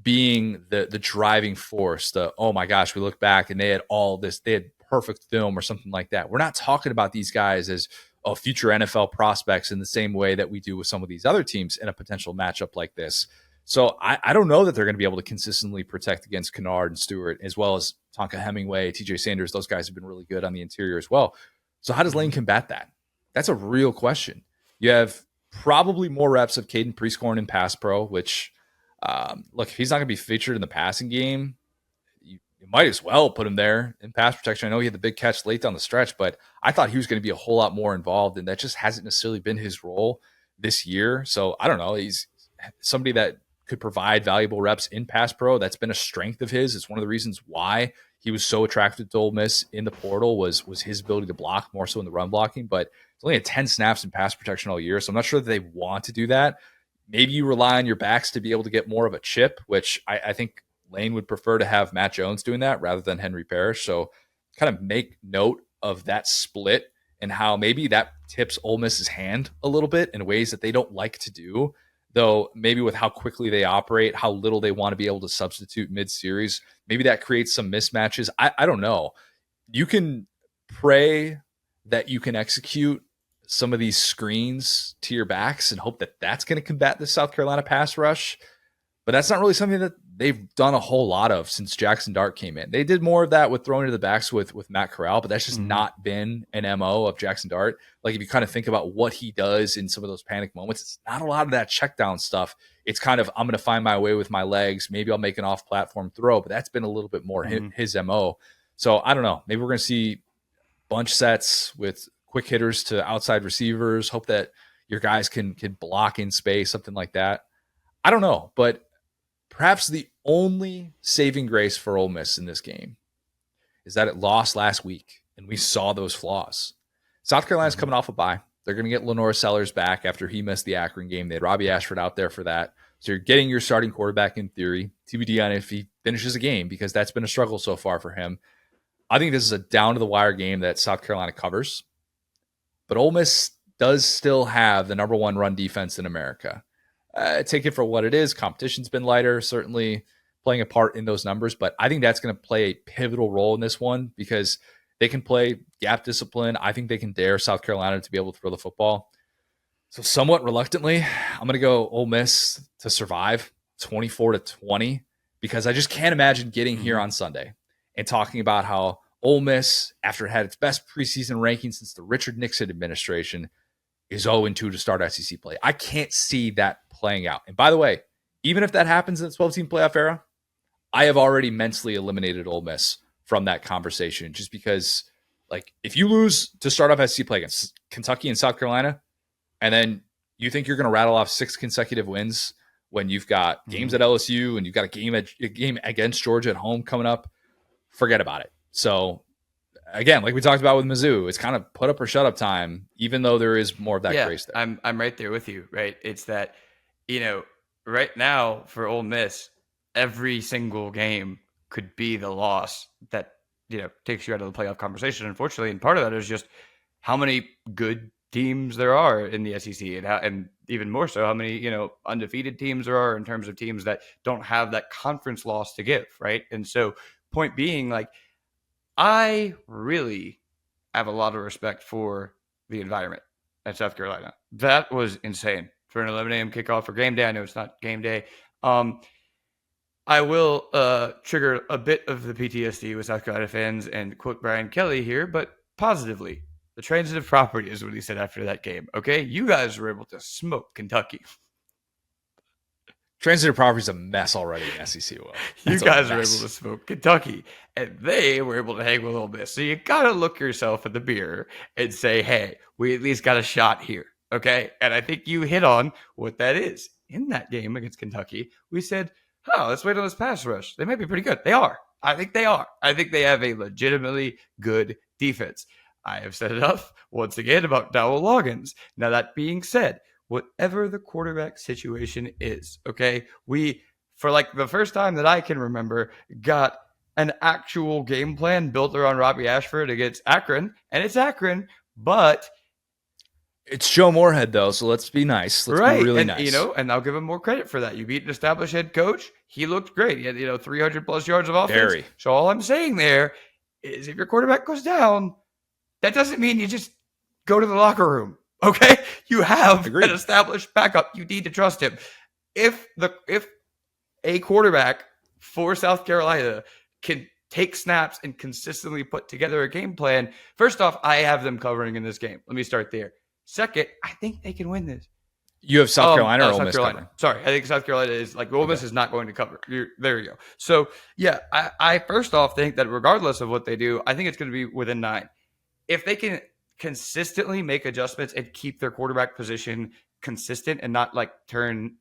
being the driving force. Oh my gosh, we look back and they had all this, they had perfect film or something like that. We're not talking about these guys as future NFL prospects in the same way that we do with some of these other teams in a potential matchup like this. So I don't know that they're going to be able to consistently protect against Kennard and Stewart, as well as Tonka Hemingway, TJ Sanders. Those guys have been really good on the interior as well. So how does Lane combat that? That's a real question. You have probably more reps of Caden Prieskorn in pass pro, which, look, if he's not going to be featured in the passing game, you might as well put him there in pass protection. I know he had the big catch late down the stretch, but I thought he was going to be a whole lot more involved, and that just hasn't necessarily been his role this year. So I don't know. He's somebody that could provide valuable reps in pass pro. That's been a strength of his. It's one of the reasons why he was so attractive to Ole Miss in the portal was his ability to block more so in the run blocking, but it's only had 10 snaps in pass protection all year. So I'm not sure that they want to do that. Maybe you rely on your backs to be able to get more of a chip, which I think Lane would prefer to have Matt Jones doing that rather than Henry Parrish. So kind of make note of that split and how maybe that tips Ole Miss's hand a little bit in ways that they don't like to do. Though maybe with how quickly they operate, how little they want to be able to substitute mid-series, maybe that creates some mismatches. I don't know. You can pray that you can execute some of these screens to your backs and hope that that's going to combat the South Carolina pass rush. But that's not really something that they've done a whole lot of since Jackson Dart came in. They did more of that with throwing to the backs with Matt Corral, but that's just not been an MO of Jackson Dart. Like if you kind of think about what he does in some of those panic moments, it's not a lot of that check down stuff. It's kind of, I'm going to find my way with my legs. Maybe I'll make an off-platform throw, but that's been a little bit more his MO. So I don't know. Maybe we're going to see bunch sets with quick hitters to outside receivers. Hope that your guys can block in space, something like that. I don't know, but perhaps the only saving grace for Ole Miss in this game is that it lost last week, and we saw those flaws. South Carolina's coming off a bye. They're going to get Lenore Sellers back after he missed the Akron game. They had Robbie Ashford out there for that. So you're getting your starting quarterback in theory. TBD on if he finishes a game, because that's been a struggle so far for him. I think this is a down-to-the-wire game that South Carolina covers. But Ole Miss does still have the number one run defense in America. Take it for what it is. Competition's been lighter, certainly playing a part in those numbers, but I think that's going to play a pivotal role in this one because they can play gap discipline. I think they can dare South Carolina to be able to throw the football. So somewhat reluctantly, I'm going to go Ole Miss to survive 24-20 because I just can't imagine getting here on Sunday and talking about how Ole Miss, after it had its best preseason ranking since the Richard Nixon administration, is 0-2 to start SEC play. I can't see that playing out. And by the way, even if that happens in the 12-team playoff era, I have already mentally eliminated Ole Miss from that conversation just because, like, if you lose to start off SEC play against Kentucky and South Carolina, and then you think you're going to rattle off 6 consecutive wins when you've got games at LSU and you've got a game against Georgia at home coming up, forget about it. So, again, like we talked about with Mizzou, it's kind of put up or shut up time, even though there is more of that grace there. I'm right there with you, right? It's that, right now for Ole Miss, every single game could be the loss that, takes you out of the playoff conversation, unfortunately. And part of that is just how many good teams there are in the SEC and even more so how many, undefeated teams there are in terms of teams that don't have that conference loss to give, right? And so point being, like, I really have a lot of respect for the environment at South Carolina. That was insane for an 11 a.m. kickoff for game day. I know it's not game day. I will trigger a bit of the PTSD with South Carolina fans and quote Brian Kelly here, but positively. The transitive property is what he said after that game. Okay, you guys were able to smoke Kentucky. Transitive property is a mess already in SEC. You guys were able to smoke Kentucky, and they were able to hang with a little bit. So you got to look yourself in the mirror and say, hey, we at least got a shot here. Okay, and I think you hit on what that is. In that game against Kentucky, we said, let's wait on this pass rush. They might be pretty good. They are. I think they are. I think they have a legitimately good defense. I have said enough once again about Dowell Loggins. Now, that being said, whatever the quarterback situation is, okay, we, for like the first time that I can remember, got an actual game plan built around Robbie Ashford against Akron, and it's Akron, but it's Joe Moorhead, though, so let's be nice. Let's be really nice. And I'll give him more credit for that. You beat an established head coach. He looked great. He had, 300-plus yards of offense. So all I'm saying there is if your quarterback goes down, that doesn't mean you just go to the locker room, okay? You have an established backup. You need to trust him. If a quarterback for South Carolina can take snaps and consistently put together a game plan, first off, I have them covering in this game. Let me start there. Second, I think they can win this. You have South Carolina or Ole Miss Carolina. covering? Sorry, I think South Carolina is like Ole Miss is not going to cover. There you go. So yeah, I first off think that regardless of what they do, I think it's going to be within 9. If they can consistently make adjustments and keep their quarterback position consistent and not like turn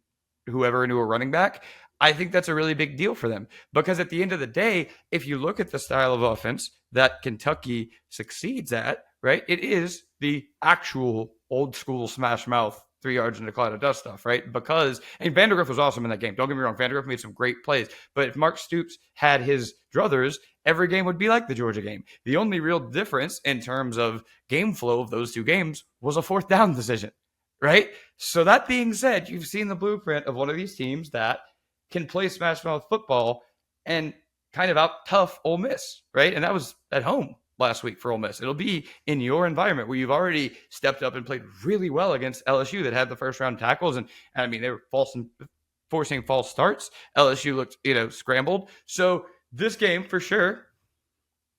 whoever into a running back, I think that's a really big deal for them. Because at the end of the day, if you look at the style of offense that Kentucky succeeds at, right, it is the actual old school smash mouth 3 yards in a cloud of dust stuff, right? Because, and Vandergriff was awesome in that game. Don't get me wrong. Vandergriff made some great plays. But if Mark Stoops had his druthers, every game would be like the Georgia game. The only real difference in terms of game flow of those 2 games was a 4th down decision, right? So that being said, you've seen the blueprint of one of these teams that can play smash mouth football and kind of out tough Ole Miss, right? And that was at home last week for Ole Miss. It'll be in your environment where you've already stepped up and played really well against LSU that had the first round tackles. And I mean, they were forcing false starts. LSU looked, scrambled. So this game for sure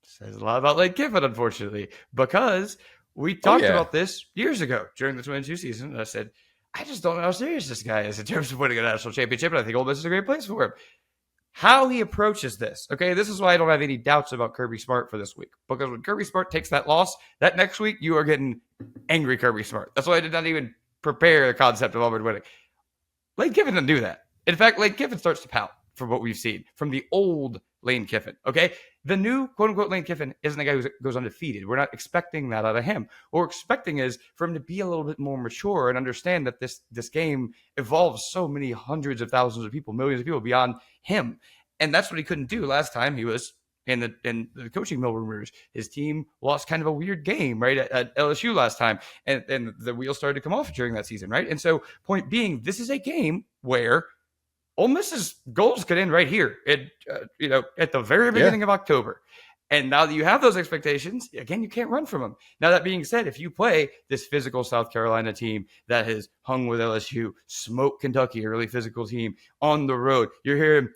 says a lot about Lane Kiffin, unfortunately, because we talked about this years ago during the 22 season. And I said, I just don't know how serious this guy is in terms of winning a national championship. And I think Ole Miss is a great place for him. How he approaches this, okay, this is why I don't have any doubts about Kirby Smart for this week. Because when Kirby Smart takes that loss, that next week you are getting angry Kirby Smart. That's why I did not even prepare the concept of Auburn winning. Lane Kiffin didn't do that. In fact, Lane Kiffin starts to pout from what we've seen from the old Lane Kiffin, okay? The new quote-unquote Lane Kiffin isn't a guy who goes undefeated. We're not expecting that out of him. What we're expecting is for him to be a little bit more mature and understand that this game evolves so many hundreds of thousands of people, millions of people beyond him. And that's what he couldn't do last time he was in the coaching mill rumors. His team lost kind of a weird game, right, at LSU last time. And the wheels started to come off during that season, right? And so point being, this is a game where Ole Miss's goals could end right here at the very beginning of October. And now that you have those expectations, again, you can't run from them. Now, that being said, if you play this physical South Carolina team that has hung with LSU, smoked Kentucky, a really physical team on the road, you're hearing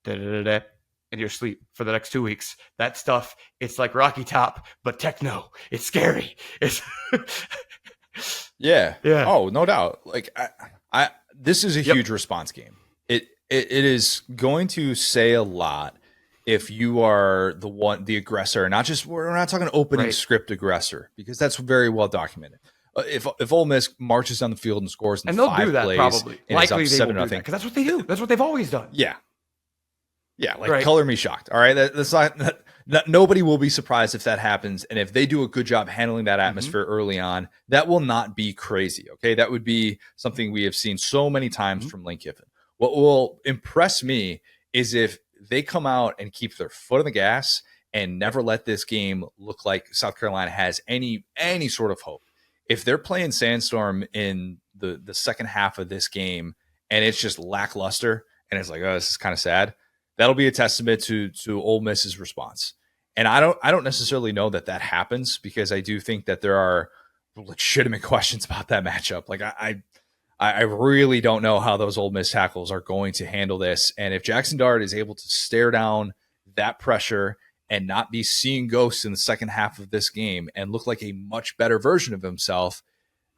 da-da-da-da in your sleep for the next 2 weeks. That stuff, it's like Rocky Top, but techno. It's scary. It's yeah. Oh, no doubt. Like this is a huge response game. It is going to say a lot if you are the aggressor, not just, we're not talking opening script aggressor, because that's very well documented. If Ole Miss marches down the field and scores in 5 plays, probably likely they will do that because that's what they do. That's what they've always done. Yeah, like color me shocked. All right, that's not nobody will be surprised if that happens, and if they do a good job handling that atmosphere early on, that will not be crazy. Okay, that would be something we have seen so many times from Lane Kiffin. What will impress me is if they come out and keep their foot on the gas and never let this game look like South Carolina has any sort of hope. If they're playing Sandstorm in the second half of this game and it's just lackluster and it's like, oh, this is kind of sad, that'll be a testament to Ole Miss's response. And I don't necessarily know that happens, because I do think that there are legitimate questions about that matchup. Like I really don't know how those Ole Miss tackles are going to handle this. And if Jackson Dart is able to stare down that pressure and not be seeing ghosts in the second half of this game and look like a much better version of himself,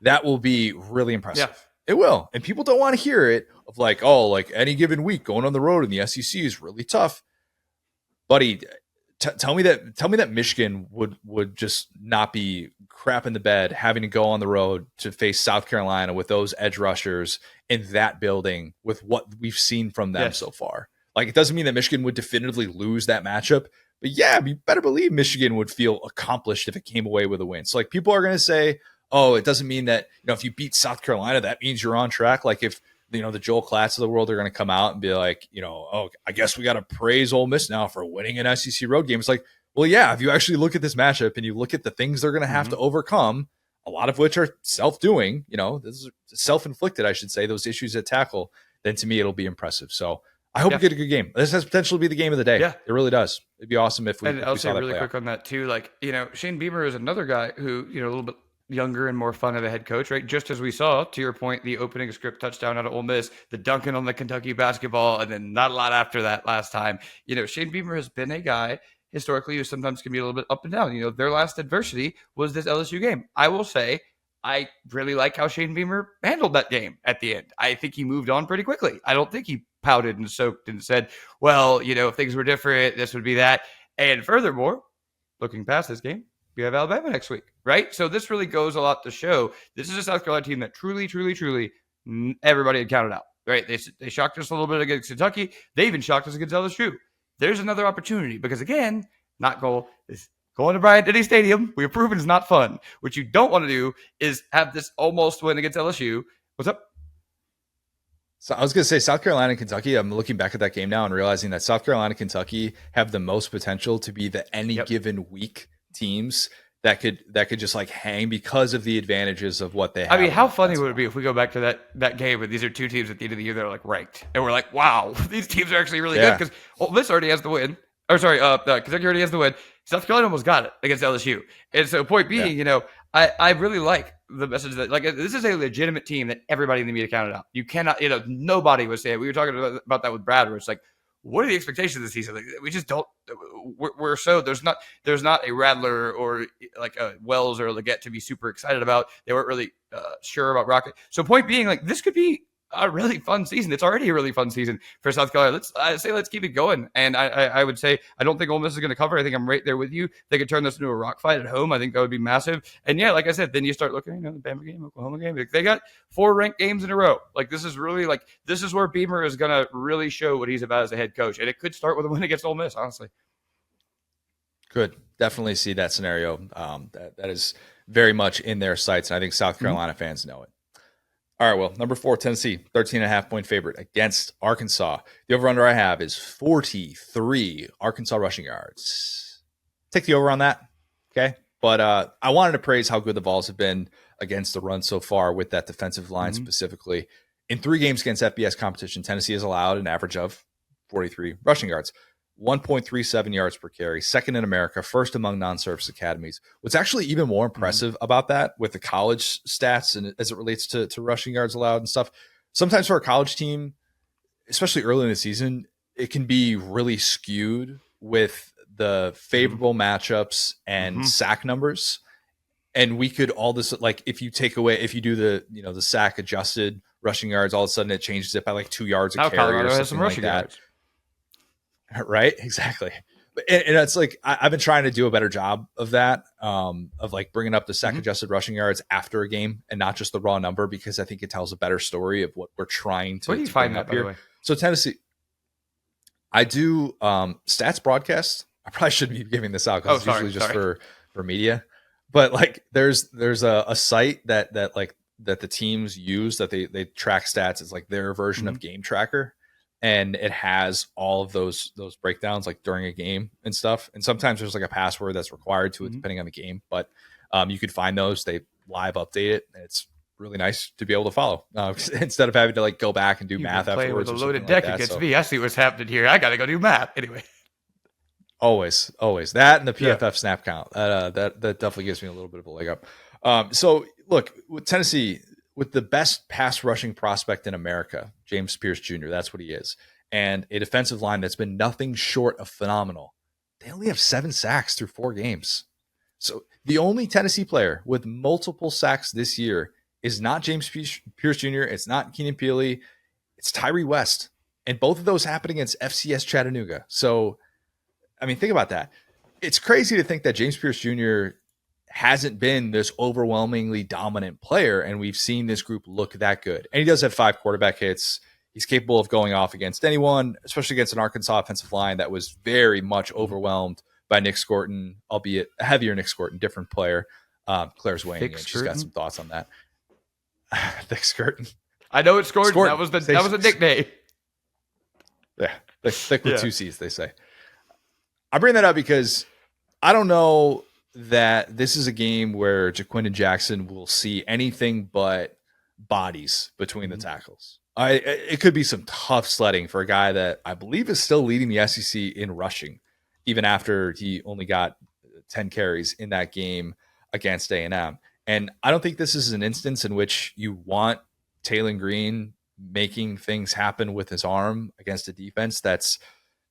that will be really impressive. Yeah. It will. And people don't want to hear it of like, oh, like any given week going on the road in the SEC is really tough. Buddy, tell me that Michigan would just not be crap in the bed having to go on the road to face South Carolina with those edge rushers in that building with what we've seen from them so far. Like, it doesn't mean that Michigan would definitively lose that matchup, but yeah, you better believe Michigan would feel accomplished if it came away with a win. So like, people are going to say, oh, it doesn't mean that, if you beat South Carolina, that means you're on track. Like if, the Joel Klatts of the world are going to come out and be like, oh, I guess we got to praise Ole Miss now for winning an SEC road game. It's like, well, yeah, if you actually look at this matchup and you look at the things they're going to have to overcome, a lot of which are self-doing, this is self-inflicted, I should say, those issues at tackle, then to me, it'll be impressive. So I hope we get a good game. This has potential to be the game of the day. Yeah, it really does. It'd be awesome if we, and I'll say really quick on that too. Like, Shane Beamer is another guy who, a little bit younger and more fun of a head coach, right? Just as we saw, to your point, the opening script touchdown out of Ole Miss, the dunking on the Kentucky basketball, and then not a lot after that last time. Shane Beamer has been a guy historically who sometimes can be a little bit up and down. Their last adversity was this LSU game. I will say, I really like how Shane Beamer handled that game at the end. I think he moved on pretty quickly. I don't think he pouted and soaked and said, well, if things were different, this would be that. And furthermore, looking past this game, we have Alabama next week, right? So this really goes a lot to show this is a South Carolina team that truly, truly, truly everybody had counted out, right? They shocked us a little bit against Kentucky. They even shocked us against LSU. There's another opportunity because, again, not goal is going to Bryant-Denny Stadium. We have proven it's not fun. What you don't want to do is have this almost win against LSU. What's up? So I was going to say South Carolina and Kentucky. I'm looking back at that game now and realizing that South Carolina and Kentucky have the most potential to be the any given week teams that could just like hang because of the advantages of what they have. I mean, how funny would it be if we go back to that game and these are two teams at the end of the year that are like ranked and we're like, wow, these teams are actually really good because Ole Miss already has the win. Or sorry, Kentucky already has the win. South Carolina almost got it against LSU. And so point being, I really like the message that this is a legitimate team that everybody in the media counted out. You cannot, nobody was saying. We were talking about that with Brad, where it's like, what are the expectations this season? Like, we just don't. We're so there's not a Rattler or like a Wells or a Leggett to be super excited about. They weren't really sure about Rocket. So point being, like, this could be a really fun season. It's already a really fun season for South Carolina. Let's keep it going. And I would say I don't think Ole Miss is going to cover. I think I'm right there with you. They could turn this into a rock fight at home. I think that would be massive. And yeah, like I said, then you start looking, the Bama game, Oklahoma game. They got 4 ranked games in a row. Like this is really this is where Beamer is going to really show what he's about as a head coach. And it could start with a win against Ole Miss, honestly. Could definitely see that scenario. That is very much in their sights. And I think South Carolina fans know it. All right, well, number 4, Tennessee, 13.5-point favorite against Arkansas. The over-under I have is 43 Arkansas rushing yards. Take the over on that, okay? But I wanted to praise how good the Vols have been against the run so far with that defensive line specifically. In 3 games against FBS competition, Tennessee has allowed an average of 43 rushing yards. 1.37 yards per carry, second in America, first among non-service academies. What's actually even more impressive about that with the college stats and as it relates to rushing yards allowed and stuff, sometimes for a college team, especially early in the season, it can be really skewed with the favorable matchups and sack numbers. And we could all this, like if you do the sack adjusted rushing yards, all of a sudden it changes it by like 2 yards a carry or something like that. Yards. Right, exactly. And it's like I've been trying to do a better job of that, of like bringing up the sack adjusted rushing yards after a game and not just the raw number, because I think it tells a better story of what we're trying to. Where do you find that, by the way? So Tennessee, I do stats broadcast. I probably shouldn't be giving this out because it's usually just for media. But like there's a site that the teams use that they track stats. It's like their version of Game Tracker. And it has all of those breakdowns like during a game and stuff. And sometimes there's like a password that's required to it depending on the game. But you could find those. They live update it. And it's really nice to be able to follow instead of having to like go back and do math afterwards. With a loaded deck against me. I see what's happening here. I got to go do math anyway. Always that and the PFF snap count. That definitely gives me a little bit of a leg up. So look, with Tennessee, with the best pass rushing prospect in America, James Pierce Jr., that's what he is, and a defensive line that's been nothing short of phenomenal. They only have 7 sacks through 4 games. So the only Tennessee player with multiple sacks this year is not James Pierce Jr., it's not Keenan Peely, it's Tyree West. And both of those happened against FCS Chattanooga. So, I mean, think about that. It's crazy to think that James Pierce Jr. hasn't been this overwhelmingly dominant player, and we've seen this group look that good. And he does have 5 quarterback hits. He's capable of going off against anyone, especially against an Arkansas offensive line that was very much overwhelmed by Nick Scorton, albeit a heavier Nick Scorton, different player. Claire's weighing in. She's got some thoughts on that. Nick Scorton. I know it's Scorton. That was a nickname. Yeah, thick with 2 C's, they say. I bring that up because I don't know that this is a game where Jaquindon Jackson will see anything but bodies between the tackles. It could be some tough sledding for a guy that I believe is still leading the SEC in rushing, even after he only got 10 carries in that game against A&M. And I don't think this is an instance in which you want Taylen Green making things happen with his arm against a defense that's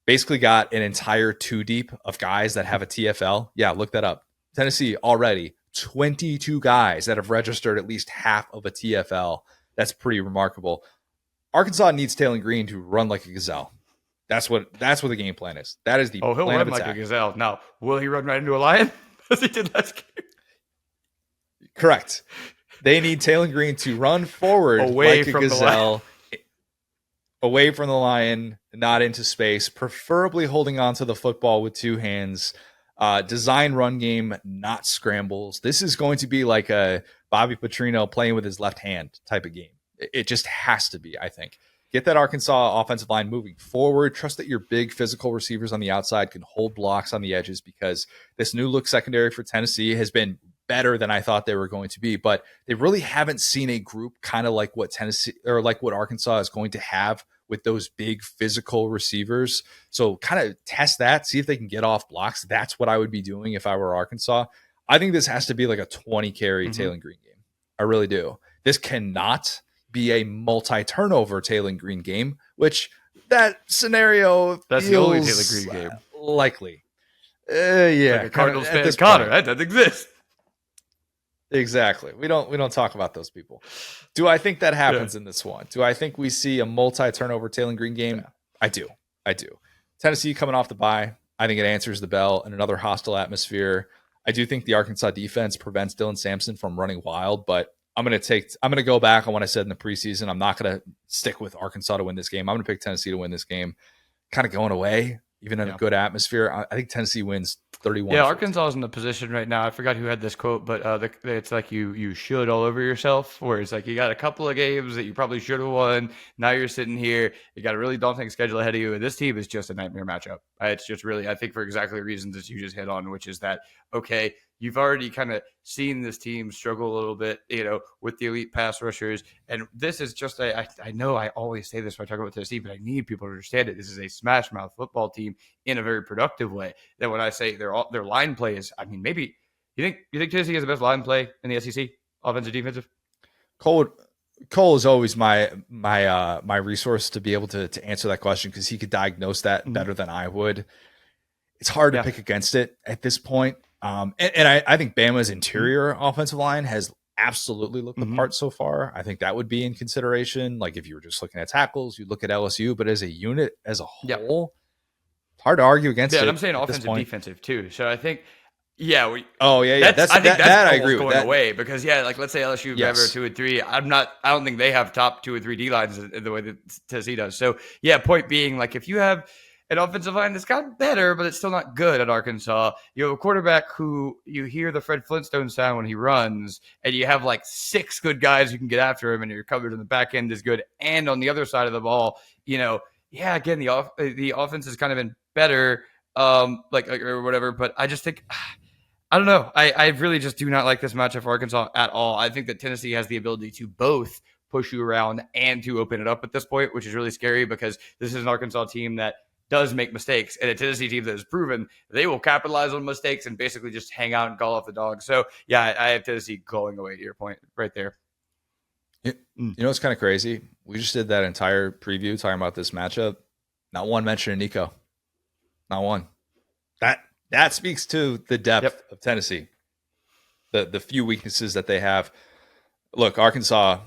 basically got an entire two deep of guys that have a TFL. Yeah, look that up. Tennessee already 22 guys that have registered at least half of a TFL. That's pretty remarkable. Arkansas needs Taylen Green to run like a gazelle. That's what the game plan is. That is the he'll plan run of attack. like a gazelle. Now, will he run right into a lion as he did last game? Correct. They need Taylen Green to run forward away like a gazelle, away from the lion, not into space, preferably holding on to the football with two hands. Design run game, not scrambles. This is going to be like a Bobby Petrino playing with his left hand type of game. It just has to be, I think. Get that Arkansas offensive line moving forward. Trust that your big physical receivers on the outside can hold blocks on the edges, because this new look secondary for Tennessee has been better than I thought they were going to be, but they really haven't seen a group kind of like what Tennessee or like what Arkansas is going to have with those big physical receivers. So kind of test that, see if they can get off blocks. That's what I would be doing if I were Arkansas. I think this has to be like a 20 carry Taylen Green game. I really do. This cannot be a multi-turnover Taylen Green game, which that scenario that's feels the only Taylen Green game likely. Yeah, like a Cardinals fan, Connor, that doesn't exist. Exactly. We don't talk about those people. Do I think that happens in this one? Do I think we see a multi-turnover Taylen Green game? Yeah. I do. Tennessee coming off the bye, I think it answers the bell in another hostile atmosphere. I do think the Arkansas defense prevents Dylan Sampson from running wild, but I'm going to go back on what I said in the preseason. I'm not going to stick with Arkansas to win this game. I'm going to pick Tennessee to win this game. Kind of going away, even in a good atmosphere. I think Tennessee wins 31. Yeah, Arkansas is in the position right now. I forgot who had this quote, but it's like you should all over yourself, where it's like you got a couple of games that you probably should have won. Now you're sitting here. You got a really daunting schedule ahead of you, and this team is just a nightmare matchup. It's just really, I think, for exactly the reasons that you just hit on, which is that, okay, you've already kind of seen this team struggle a little bit, with the elite pass rushers. And this is just I know I always say this when I talk about Tennessee, but I need people to understand it. This is a smash mouth football team in a very productive way. That when I say their line play is, I mean, maybe you think Tennessee has the best line play in the SEC, offensive, defensive? Cole is always my resource to be able to answer that question, because he could diagnose that better than I would. It's hard to pick against it at this point. And I think Bama's interior offensive line has absolutely looked the part so far. I think that would be in consideration. Like if you were just looking at tackles, you look at LSU, but as a unit, as a whole, it's hard to argue against it. Yeah, I'm saying offensive, defensive too. So I think, I agree with away, because like let's say LSU ever 2 and 3. I don't think they have top 2 or 3 D lines in the way that Tennessee does. So point being, like if you have an offensive line that's gotten better, but it's still not good at Arkansas. You have a quarterback who you hear the Fred Flintstone sound when he runs, and you have like 6 good guys who can get after him, and your coverage on the back end is good. And on the other side of the ball, again, the offense has kind of been better, or whatever. But I just think, I don't know. I really just do not like this matchup for Arkansas at all. I think that Tennessee has the ability to both push you around and to open it up at this point, which is really scary, because this is an Arkansas team that does make mistakes, and a Tennessee team that has proven they will capitalize on mistakes and basically just hang out and call off the dog. So, I have Tennessee going away to your point right there. You know what's kind of crazy? We just did that entire preview talking about this matchup. Not one mention of Nico. Not one. That speaks to the depth of Tennessee, the few weaknesses that they have. Look, Arkansas,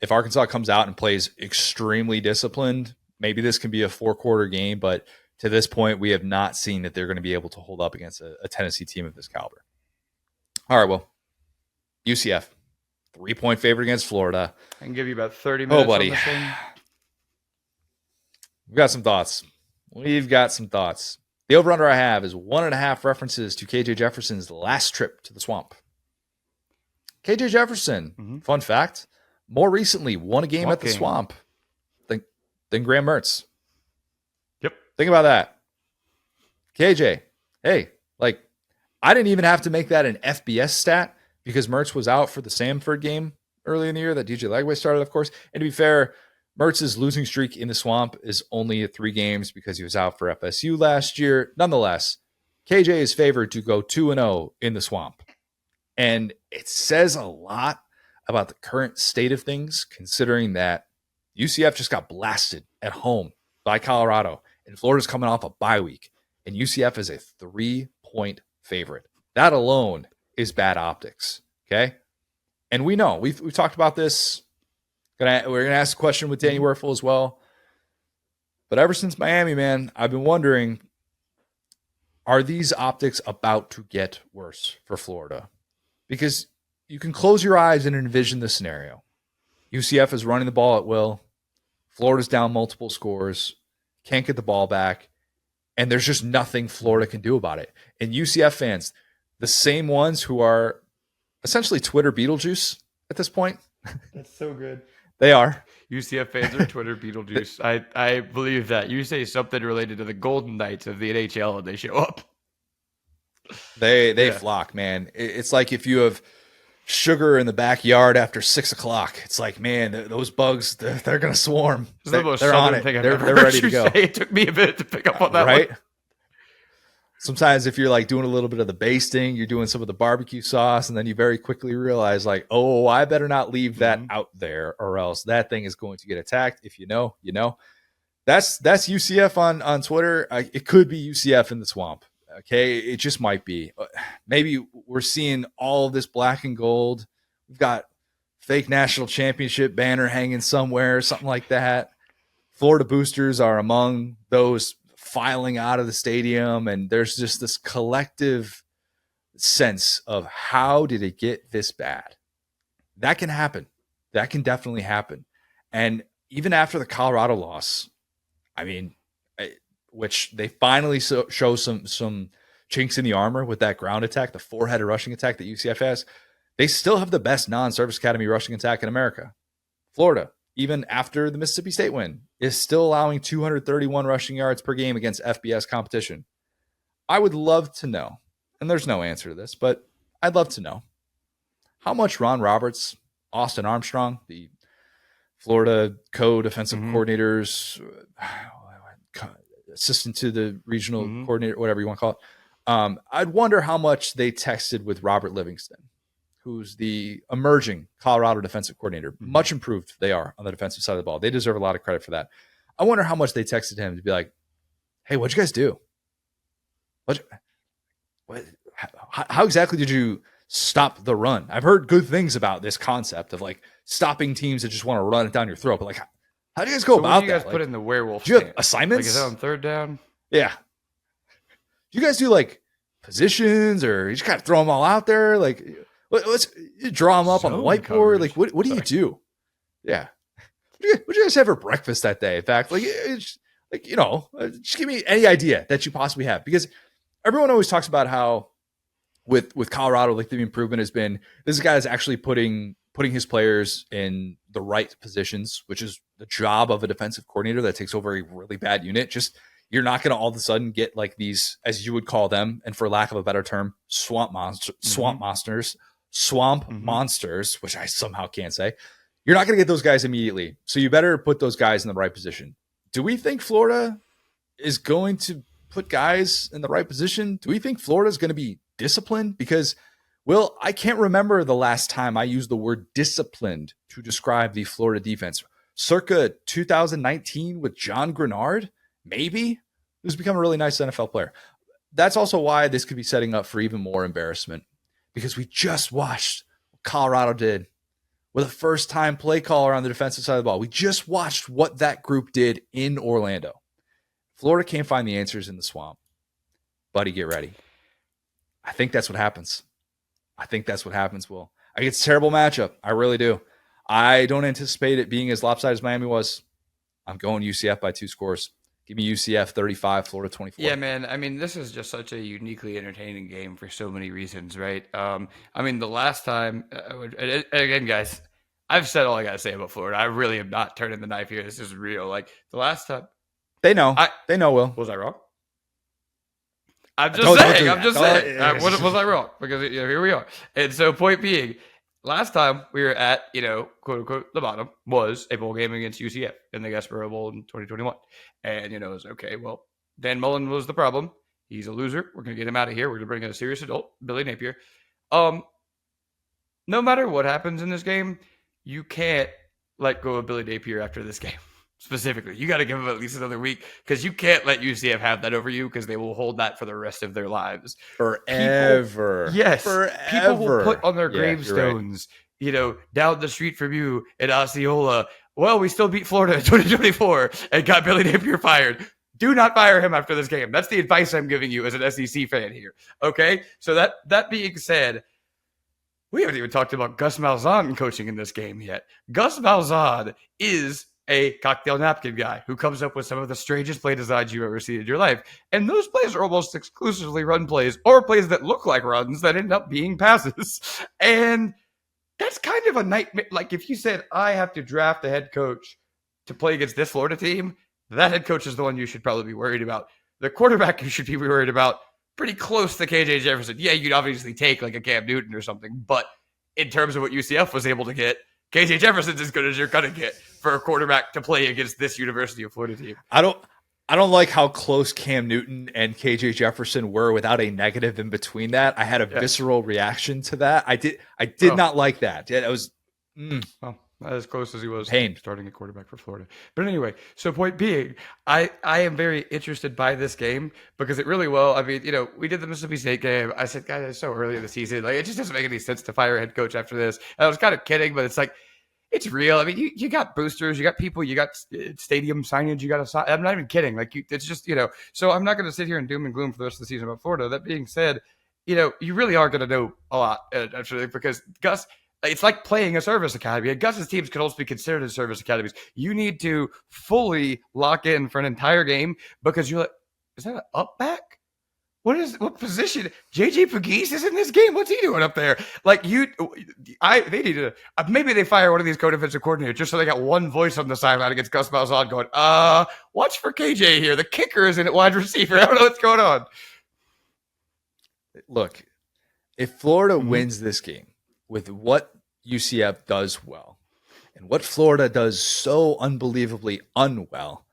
if Arkansas comes out and plays extremely disciplined, maybe this can be a 4-quarter game, but to this point, we have not seen that they're going to be able to hold up against a Tennessee team of this caliber. All right, well, UCF, 3-point favorite against Florida. I can give you about 30 minutes. Oh, buddy. On this thing. We've got some thoughts. The over-under I have is 1.5 references to KJ Jefferson's last trip to the swamp. KJ Jefferson, fun fact, more recently won a game at the swamp than Graham Mertz. Yep. Think about that. KJ, hey, I didn't even have to make that an FBS stat, because Mertz was out for the Samford game early in the year that DJ Lagway started, of course. And to be fair, Mertz's losing streak in the swamp is only 3 games because he was out for FSU last year. Nonetheless, KJ is favored to go 2-0 in the swamp. And it says a lot about the current state of things, considering that UCF just got blasted at home by Colorado, and Florida's coming off a bye week, and UCF is a 3-point favorite. That alone is bad optics, okay? And we know, we've talked about this. We're going to ask a question with Danny Wuerffel as well. But ever since Miami, man, I've been wondering, are these optics about to get worse for Florida? Because you can close your eyes and envision the scenario. UCF is running the ball at will. Florida's down multiple scores, can't get the ball back, and there's just nothing Florida can do about it. And UCF fans, the same ones who are essentially Twitter Beetlejuice at this point. That's so good. They are. UCF fans are Twitter Beetlejuice. I believe that. You say something related to the Golden Knights of the NHL and they show up. They flock, man. It's like if you have sugar in the backyard after 6 o'clock. It's like, man, those bugs, they're going to swarm. They're on it. They're ready to go. It took me a minute to pick up on that right? one. Sometimes if you're like doing a little bit of the basting, you're doing some of the barbecue sauce, and then you very quickly realize like, oh, I better not leave that out there or else that thing is going to get attacked. If you know, you know. That's UCF on Twitter. It could be UCF in the swamp. Okay, it just might be. Maybe we're seeing all of this black and gold. We've got fake national championship banner hanging somewhere, something like that. Florida boosters are among those filing out of the stadium, and there's just this collective sense of how did it get this bad? That can happen. That can definitely happen. And even after the Colorado loss, I mean, which they finally show some chinks in the armor with that ground attack, the four-headed rushing attack that UCF has, they still have the best non-service academy rushing attack in America. Florida, even after the Mississippi State win, is still allowing 231 rushing yards per game against FBS competition. I would love to know, and there's no answer to this, but I'd love to know how much Ron Roberts, Austin Armstrong, the Florida co-defensive coordinators, assistant to the regional coordinator, whatever you want to call it. I'd wonder how much they texted with Robert Livingston, who's the emerging Colorado defensive coordinator. Much improved they are on the defensive side of the ball. They deserve a lot of credit for that. I wonder how much they texted him to be like, hey, what'd you guys do? How exactly did you stop the run? I've heard good things about this concept of like stopping teams that just want to run it down your throat, but like, how do you guys go about that? You guys put in the werewolf. Do you have assignments? Like, is that on third down? Yeah. Do you guys do like positions, or you just kind of throw them all out there? Like, let's draw them up on the whiteboard. Coverage. Like, what do you do? Yeah. What did you guys have for breakfast that day? In fact, like, it's like, you know, just give me any idea that you possibly have, because everyone always talks about how with Colorado, like the improvement has been this guy is actually putting his players in the right positions, which is the job of a defensive coordinator that takes over a really bad unit. Just, you're not going to all of a sudden get like these, as you would call them, and for lack of a better term, swamp monsters, which I somehow can't say. You're not going to get those guys immediately. So you better put those guys in the right position. Do we think Florida is going to put guys in the right position? Do we think Florida is going to be disciplined? Because, well, I can't remember the last time I used the word disciplined to describe the Florida defense. Circa 2019 with John Grenard, maybe, who's become a really nice NFL player. That's also why this could be setting up for even more embarrassment, because we just watched what Colorado did with a first-time play caller on the defensive side of the ball. We just watched what that group did in Orlando. Florida can't find the answers in the swamp. Buddy, get ready. I think that's what happens. Will. I think it's a terrible matchup. I really do. I don't anticipate it being as lopsided as Miami was. I'm going UCF by 2 scores. Give me UCF 35, Florida 24. Yeah, man. I mean, this is just such a uniquely entertaining game for so many reasons, right? I mean, the last time, again, guys, I've said all I got to say about Florida. I really am not turning the knife here. This is real. Like, the last time. They know. They know, Will. Was I wrong? I'm just saying. Was I wrong? Because here we are. And so, point being, last time we were at, quote unquote, the bottom was a bowl game against UCF in the Spurrier Bowl in 2021. And, it was okay. Well, Dan Mullen was the problem. He's a loser. We're going to get him out of here. We're going to bring in a serious adult, Billy Napier. no matter what happens in this game, you can't let go of Billy Napier after this game. Specifically, you got to give him at least another week because you can't let UCF have that over you because they will hold that for the rest of their lives. Forever. People will put on their gravestones, down the street from you in Osceola. Well, we still beat Florida in 2024 and got Billy Napier fired. Do not fire him after this game. That's the advice I'm giving you as an SEC fan here. Okay, so that being said, we haven't even talked about Gus Malzahn coaching in this game yet. Gus Malzahn is a cocktail napkin guy who comes up with some of the strangest play designs you've ever seen in your life. And those plays are almost exclusively run plays or plays that look like runs that end up being passes. And that's kind of a nightmare. Like if you said, I have to draft a head coach to play against this Florida team, that head coach is the one you should probably be worried about. The quarterback you should be worried about, pretty close to KJ Jefferson. Yeah, you'd obviously take like a Cam Newton or something. But in terms of what UCF was able to get, KJ Jefferson's as good as you're gonna get for a quarterback to play against this University of Florida team. I don't like how close Cam Newton and KJ Jefferson were without a negative in between that. I had a visceral reaction to that. I did not like that. Yeah, it was well, not as close as he was pain starting a quarterback for Florida. But anyway, so point being, I am very interested by this game because it really will. I mean, we did the Mississippi State game. I said, guys, it's so early in the season. Like, it just doesn't make any sense to fire a head coach after this. And I was kind of kidding, but it's like, it's real. I mean, you got boosters, you got people, you got stadium signage, you got I'm not even kidding. Like, it's just, so I'm not going to sit here and doom and gloom for the rest of the season about Florida. That being said, you really are going to know a lot, actually, because Gus, it's like playing a service academy. And Gus's teams can also be considered as service academies. You need to fully lock in for an entire game because you're like, is that an up back? What position? JJ Pegues is in this game. What's he doing up there? Like they need to maybe they fire one of these co-defensive coordinators just so they got one voice on the sideline against Gus Malzahn going, watch for KJ here. The kicker is in at wide receiver. I don't know what's going on. Look, if Florida wins this game with what UCF does well and what Florida does so unbelievably unwell,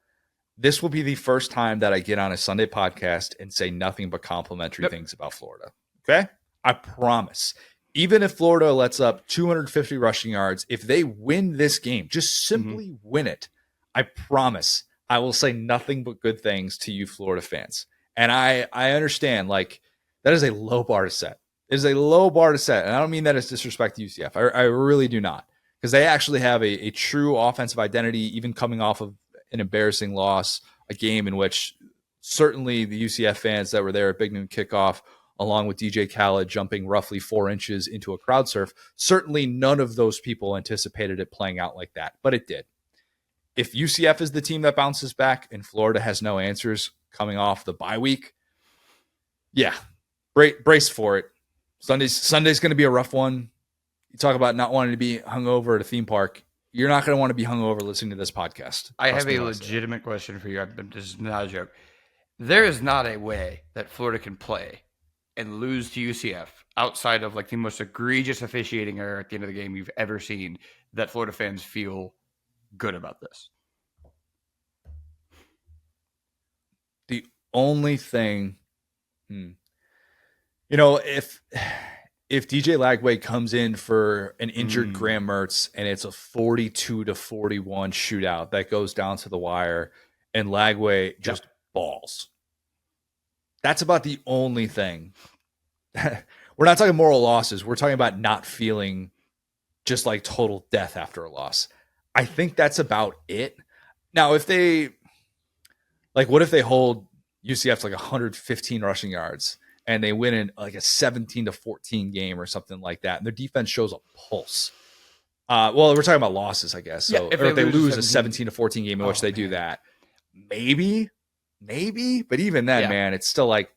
this will be the first time that I get on a Sunday podcast and say nothing but complimentary things about Florida. Okay? I promise. Even if Florida lets up 250 rushing yards, if they win this game, just simply win it, I promise I will say nothing but good things to you Florida fans. And I understand, like, that is a low bar to set. It is a low bar to set. And I don't mean that as disrespect to UCF. I really do not. Because they actually have a true offensive identity, even coming off of an embarrassing loss, a game in which certainly the UCF fans that were there at Big Noon Kickoff, along with DJ Khaled jumping roughly 4 inches into a crowd surf, certainly none of those people anticipated it playing out like that, but it did. If UCF is the team that bounces back and Florida has no answers coming off the bye week, yeah, brace for it. Sunday's going to be a rough one. You talk about not wanting to be hungover at a theme park. You're not going to want to be hungover listening to this podcast. I have a legitimate question for you. This is not a joke. There is not a way that Florida can play and lose to UCF outside of like the most egregious officiating error at the end of the game you've ever seen that Florida fans feel good about this. The only thing, if DJ Lagway comes in for an injured Graham Mertz and it's a 42-41 shootout that goes down to the wire and Lagway just balls. That's about the only thing. We're not talking moral losses. We're talking about not feeling just like total death after a loss. I think that's about it. Now, what if they hold UCF to like 115 rushing yards and they win in like a 17-14 game or something like that, and their defense shows a pulse. Well, we're talking about losses, I guess. So if they lose a 17-14 game in which they do that, maybe. But even then, man, it's still like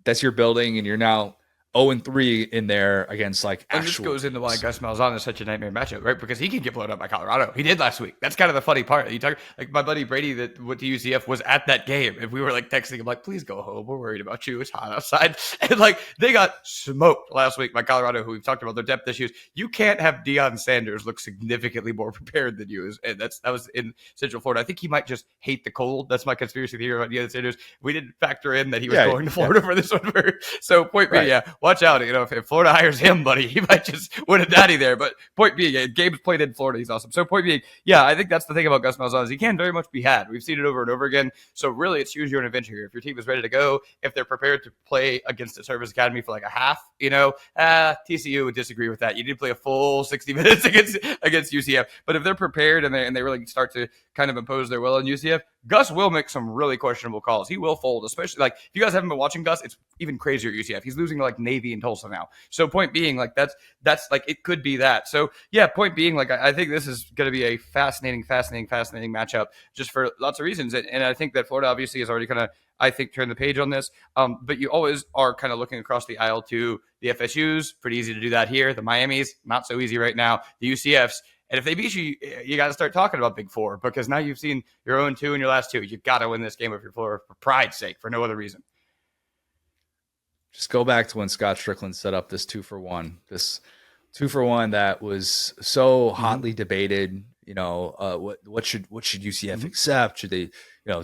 that's your building, and you're now 0-3 in there against like actual. And this goes into why Gus Malzahn is such a nightmare matchup, right? Because he can get blown up by Colorado. He did last week. That's kind of the funny part. You talk like my buddy Brady that went to UCF was at that game, and we were like texting him like, "Please go home. We're worried about you. It's hot outside." And like they got smoked last week by Colorado, who we've talked about their depth issues. You can't have Deion Sanders look significantly more prepared than you, and that was in Central Florida. I think he might just hate the cold. That's my conspiracy theory about Deion Sanders. We didn't factor in that he was going to Florida for this one. So point being, watch out. If Florida hires him, buddy, he might just win a natty there. But point being, Gabe's played in Florida. He's awesome. So point being, yeah, I think that's the thing about Gus Malzahn is he can very much be had. We've seen it over and over again. So really, it's choose your own adventure here. If your team is ready to go, if they're prepared to play against a service academy for like a half, TCU would disagree with that. You did play a full 60 minutes against UCF. But if they're prepared and they really start to kind of impose their will on UCF, Gus will make some really questionable calls. He will fold, especially like if you guys haven't been watching Gus, it's even crazier at UCF. He's losing to like Navy and Tulsa now. So point being, like that's like it could be that. So yeah, point being, like I think this is going to be a fascinating matchup just for lots of reasons. And I think that Florida obviously has already kind of, I think, turned the page on this. But you always are kind of looking across the aisle to the FSUs. Pretty easy to do that here. The Miamis, not so easy right now. The UCFs. And if they beat you, you got to start talking about Big Four because now you've seen your own 2 in your last 2. You've got to win this game if you're Florida for pride's sake, for no other reason. Just go back to when Scott Strickland set up this 2-for-1. This 2-for-1 that was so hotly debated. What should UCF accept? Should they,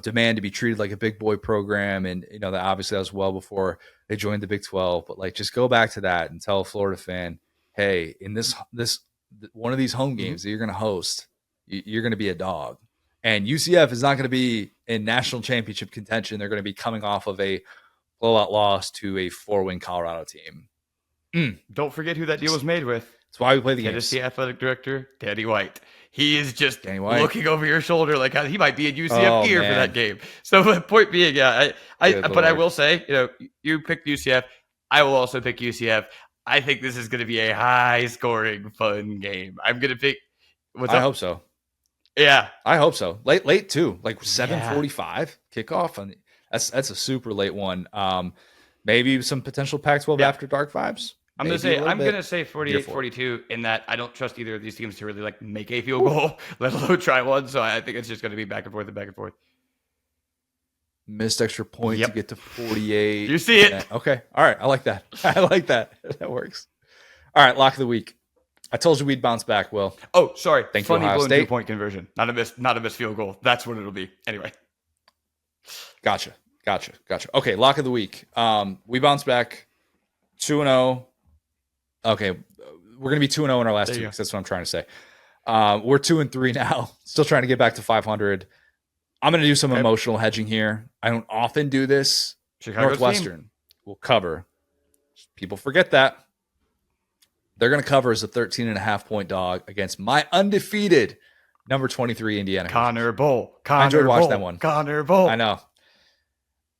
demand to be treated like a big boy program? And that obviously that was well before they joined the Big 12. But like, just go back to that and tell a Florida fan, hey, in this one of these home games that you're going to host, you're going to be a dog. And UCF is not going to be in national championship contention. They're going to be coming off of a blowout loss to a 4-win Colorado team. Don't forget who that deal was made with. That's why we play the game. Tennessee athletic director, Danny White. He is just looking over your shoulder like he might be in UCF gear for that game. So the point being, I will say, you picked UCF. I will also pick UCF. I think this is going to be a high-scoring, fun game. I'm going to pick. I hope so. Yeah, I hope so. Late too, like 7:45 kickoff. And that's a super late one. Maybe some potential Pac-12 after dark vibes. I'm going to say 48-42 in that I don't trust either of these teams to really like make a field goal, let alone try one. So I think it's just going to be back and forth. Missed extra point to get to 48. You see it. Okay. All right. I like that. That works. All right. Lock of the week. I told you we'd bounce back, Will. Oh, sorry. Thank you, Ohio blown State. 2-point conversion. Not a missed field goal. That's what it'll be. Anyway. Gotcha. Okay. Lock of the week. We bounced back 2-0. Okay. We're going to be 2-0 in our last 2 weeks. That's what I'm trying to say. We're 2-3 now. Still trying to get back to 500. I'm going to do some emotional hedging here. I don't often do this. Northwestern will cover. People forget that. They're going to cover as a 13.5-point dog against my undefeated number 23 Indiana. Connor Bowl. I enjoyed watching that one. Connor Bowl. I know.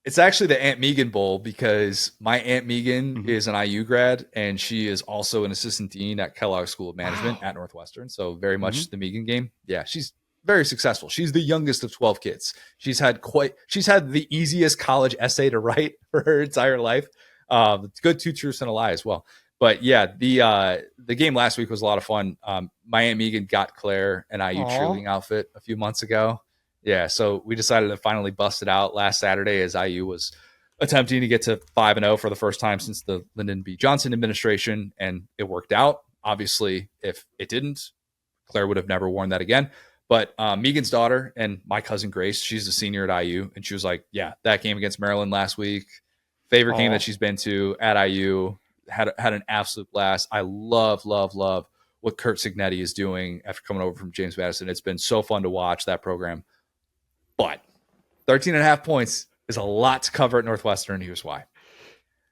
It's actually the Aunt Megan Bowl because my Aunt Megan is an IU grad, and she is also an assistant dean at Kellogg School of Management at Northwestern. So very much the Megan game. Yeah, she's very successful. She's the youngest of 12 kids. She's had the easiest college essay to write for her entire life. Good 2 truths and a lie as well. But yeah, the game last week was a lot of fun. My Aunt Megan got Claire an IU cheerleading outfit a few months ago. Yeah, so we decided to finally bust it out last Saturday as IU was attempting to get to 5-0 for the first time since the Lyndon B. Johnson administration, and it worked out. Obviously, if it didn't, Claire would have never worn that again. But Megan's daughter and my cousin Grace, she's a senior at IU, and she was like, yeah, that game against Maryland last week, favorite game that she's been to at IU, had an absolute blast. I love what Kurt Signetti is doing after coming over from James Madison. It's been so fun to watch that program. But 13.5 points is a lot to cover at Northwestern. Here's why.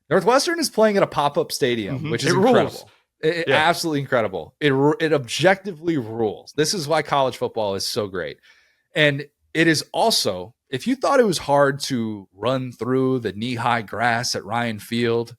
Northwestern is playing at a pop-up stadium, which is incredible. Absolutely incredible. It objectively rules. This is why college football is so great. And it is also, if you thought it was hard to run through the knee-high grass at Ryan Field,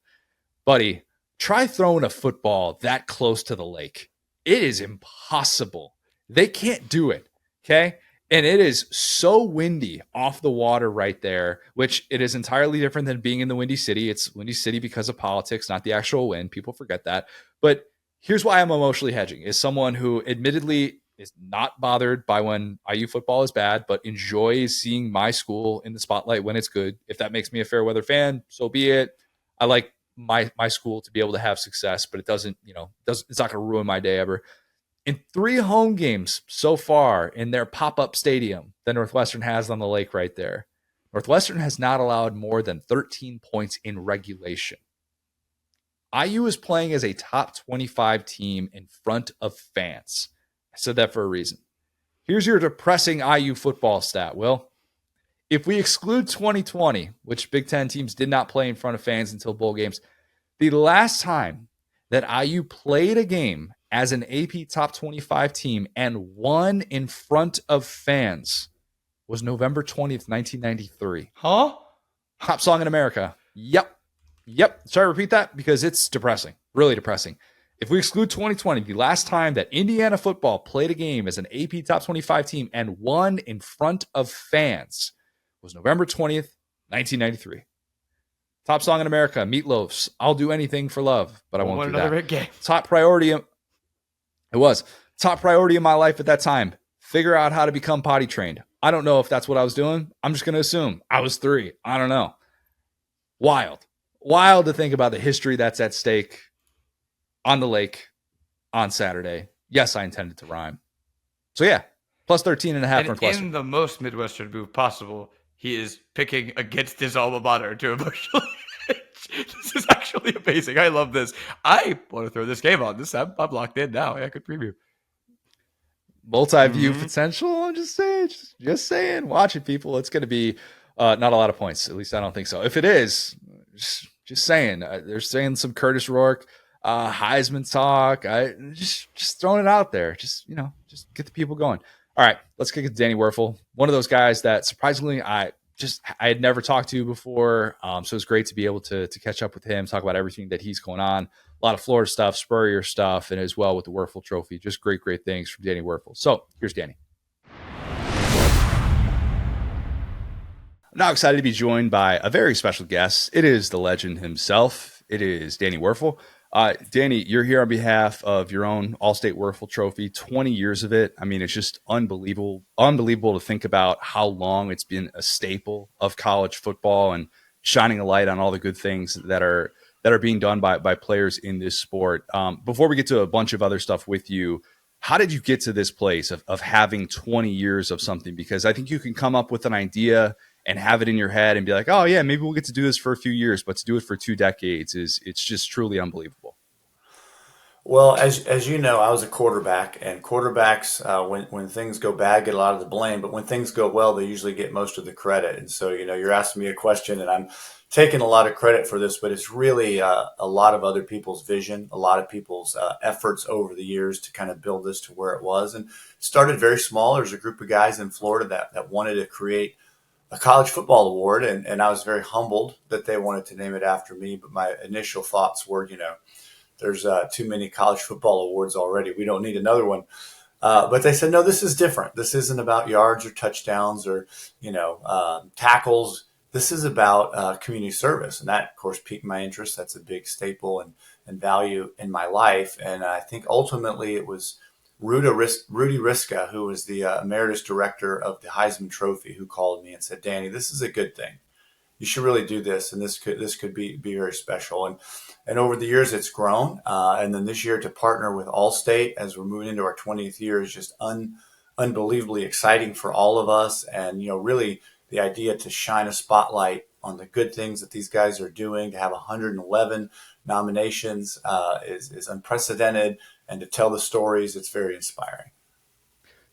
buddy, try throwing a football that close to the lake. It is impossible. They can't do it, okay? And it is so windy off the water right there, which it is entirely different than being in the Windy City. It's Windy City because of politics, not the actual wind. People forget that. But here's why I'm emotionally hedging. As someone who admittedly is not bothered by when IU football is bad, but enjoys seeing my school in the spotlight when it's good. If that makes me a fair weather fan, so be it. I like my school to be able to have success, but it doesn't, it's not going to ruin my day ever. In 3 home games so far in their pop-up stadium that Northwestern has on the lake right there, Northwestern has not allowed more than 13 points in regulation. IU is playing as a top 25 team in front of fans. I said that for a reason. Here's your depressing IU football stat, Will. If we exclude 2020, which Big Ten teams did not play in front of fans until bowl games, the last time that IU played a game as an AP top 25 team and won in front of fans was November 20th, 1993. Huh? Top song in America. Yep. Sorry to repeat that because it's depressing. Really depressing. If we exclude 2020, the last time that Indiana football played a game as an AP top 25 team and won in front of fans was November 20th, 1993. Top song in America, Meatloaf's I'll Do Anything for Love, but I won't do that. Game. Top priority. It was top priority in my life at that time. Figure out how to become potty trained. I don't know if that's what I was doing. I'm just going to assume I was 3. I don't know. Wild to think about the history that's at stake on the lake on Saturday. Yes, I intended to rhyme. So yeah, plus 13.5 for Northwestern. In the most Midwestern move possible, he is picking against his alma mater to emotionally. This is actually amazing. I love this. I want to throw this game on. I'm locked in now. I could preview. Multi-view potential. I'm just saying. Watch it, people. It's going to be not a lot of points. At least I don't think so. If it is, just saying. They're saying some Curtis Rourke, Heisman talk. Just throwing it out there. Just get the people going. All right, let's kick it to Danny Wuerffel. One of those guys that surprisingly I had never talked to before. So it's great to be able to catch up with him, talk about everything that he's going on. A lot of Florida stuff, Spurrier stuff, and as well with the Wuerffel Trophy. Just great things from Danny Wuerffel. So here's Danny. I'm now excited to be joined by a very special guest. It is the legend himself. It is Danny Wuerffel. Danny, you're here on behalf of your own All-State Wuerffel Trophy, 20 years of it. I mean, it's just unbelievable to think about how long it's been a staple of college football and shining a light on all the good things that are being done by players in this sport. Before we get to a bunch of other stuff with you, how did you get to this place of having 20 years of something? Because I think you can come up with an idea and have it in your head and be like, oh yeah, maybe we'll get to do this for a few years, but to do it for 2 decades it's just truly unbelievable. Well, as you know, I was a quarterback, and quarterbacks, when things go bad, get a lot of the blame, but when things go well, they usually get most of the credit. And so, you're asking me a question, and I'm taking a lot of credit for this, but it's really a lot of other people's vision, a lot of people's efforts over the years to kind of build this to where it was. And it started very small. There's a group of guys in Florida that wanted to create a college football award, and I was very humbled that they wanted to name it after me. But my initial thoughts were, there's too many college football awards already. We don't need another one. But they said, no, this is different. This isn't about yards or touchdowns or, tackles. This is about community service. And that, of course, piqued my interest. That's a big staple and value in my life. And I think ultimately it was Rudy Riska, who was the emeritus director of the Heisman Trophy, who called me and said, Danny, this is a good thing. You should really do this, and this could be very special. And over the years, it's grown. And then this year, to partner with Allstate as we're moving into our 20th year is just unbelievably exciting for all of us. And really, the idea to shine a spotlight on the good things that these guys are doing, to have 111 nominations is unprecedented, and to tell the stories, it's very inspiring.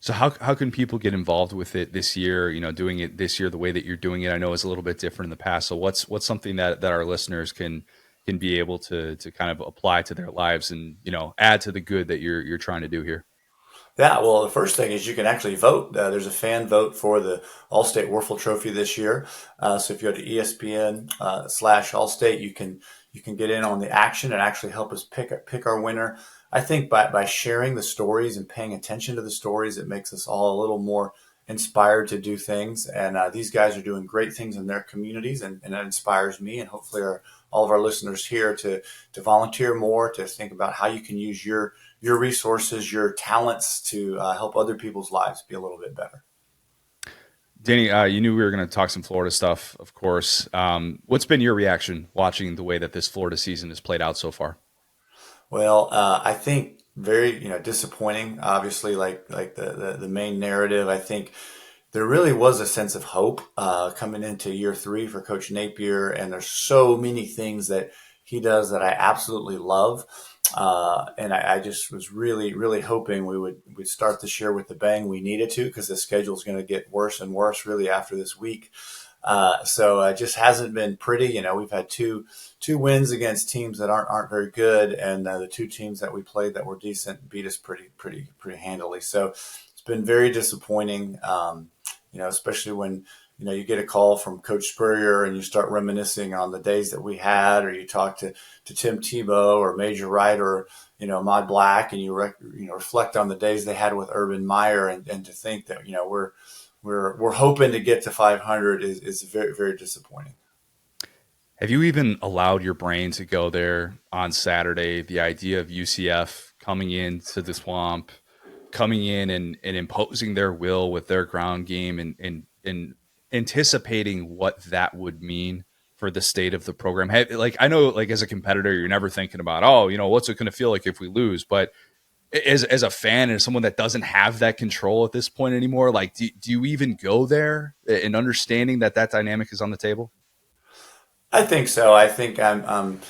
So how can people get involved with it this year? Doing it this year the way that you're doing it, I know is a little bit different in the past. So what's something that our listeners can be able to kind of apply to their lives and add to the good that you're trying to do here? Yeah, well, the first thing is you can actually vote. There's a fan vote for the All-State Wuerffel Trophy this year. So if you go to ESPN/Allstate, you can get in on the action and actually help us pick our winner. I think by sharing the stories and paying attention to the stories, it makes us all a little more inspired to do things. And these guys are doing great things in their communities, and that inspires me and hopefully all of our listeners here to volunteer more, to think about how you can use your resources, your talents to help other people's lives be a little bit better. Danny, you knew we were going to talk some Florida stuff, of course. What's been your reaction watching the way that this Florida season has played out so far? Well, I think very, disappointing, obviously, like the main narrative. I think there really was a sense of hope coming into year 3 for Coach Napier. And there's so many things that he does that I absolutely love. And I just was really, really hoping we'd start this year with the bang we needed to, because the schedule is going to get worse and worse really after this week. So it just hasn't been pretty. We've had two wins against teams that aren't very good, and the two teams that we played that were decent beat us pretty handily. So it's been very disappointing. Especially when you get a call from Coach Spurrier and you start reminiscing on the days that we had, or you talk to Tim Tebow or Major Wright or Ahmad Black, and you reflect on the days they had with Urban Meyer, and to think that we're hoping to get to 500 is very, very disappointing. Have you even allowed your brain to go there on Saturday? The idea of UCF coming into the Swamp, coming in and imposing their will with their ground game, and anticipating what that would mean for the state of the program. I know, as a competitor, you're never thinking about, what's it going to feel like if we lose? But as a fan and someone that doesn't have that control at this point anymore, do you even go there in understanding that dynamic is on the table? I think so. I think I am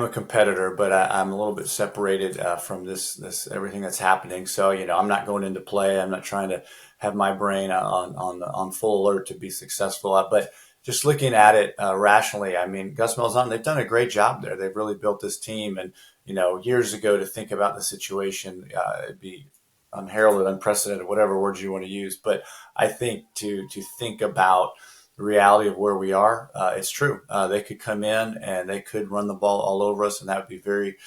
a competitor, but I'm a little bit separated from this everything that's happening. So, I'm not going into play. I'm not trying to have my brain on full alert to be successful. But just looking at it rationally, I mean, Gus Malzahn, they've done a great job there. They've really built this team. And, years ago, to think about the situation, it'd be unheralded, unprecedented, whatever words you want to use. But I think to think about the reality of where we are, it's true. They could come in and they could run the ball all over us, and that would be very,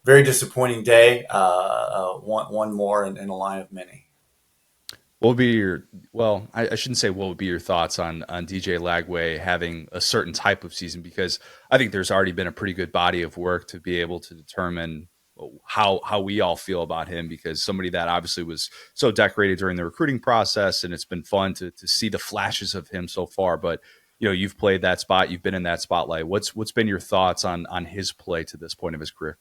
very disappointing day. One more in a line of many. I shouldn't say what would be your thoughts on DJ Lagway having a certain type of season, because I think there's already been a pretty good body of work to be able to determine how we all feel about him, because somebody that obviously was so decorated during the recruiting process, and it's been fun to see the flashes of him so far. But you've played that spot, you've been in that spotlight. What's been your thoughts on his play to this point of his career?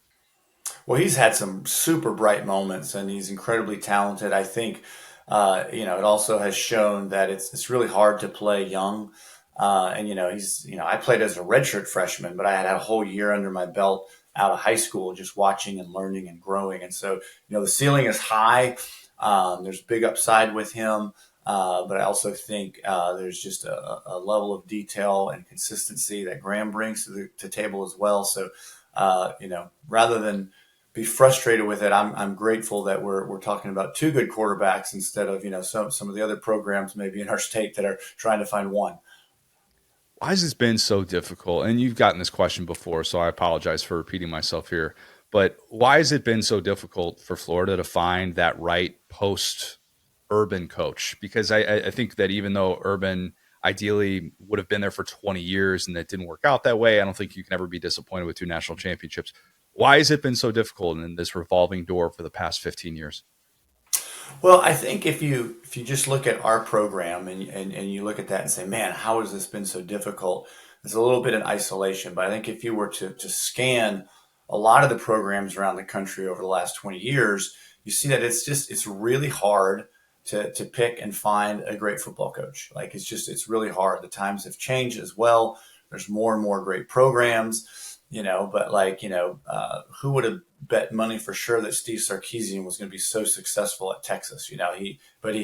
Well, he's had some super bright moments, and he's incredibly talented. I think it also has shown that it's really hard to play young. I played as a redshirt freshman, but I had a whole year under my belt out of high school, just watching and learning and growing. And so, the ceiling is high. There's big upside with him. But I also think there's just a level of detail and consistency that Graham brings to the table as well. So, rather than be frustrated with it, I'm grateful that we're talking about two good quarterbacks instead of some of the other programs maybe in our state that are trying to find one. Why has this been so difficult? And you've gotten this question before, so I apologize for repeating myself here. But why has it been so difficult for Florida to find that right post-Urban coach? Because I think that even though Urban ideally would have been there for 20 years and that didn't work out that way, I don't think you can ever be disappointed with 2 national championships. Why has it been so difficult in this revolving door for the past 15 years? Well, I think if you just look at our program and you look at that and say, man, how has this been so difficult? It's a little bit in isolation. But I think if you were to scan a lot of the programs around the country over the last 20 years, you see that it's really hard to pick and find a great football coach. It's really hard. The times have changed as well. There's more and more great programs. Who would have bet money for sure that Steve Sarkisian was going to be so successful at Texas? He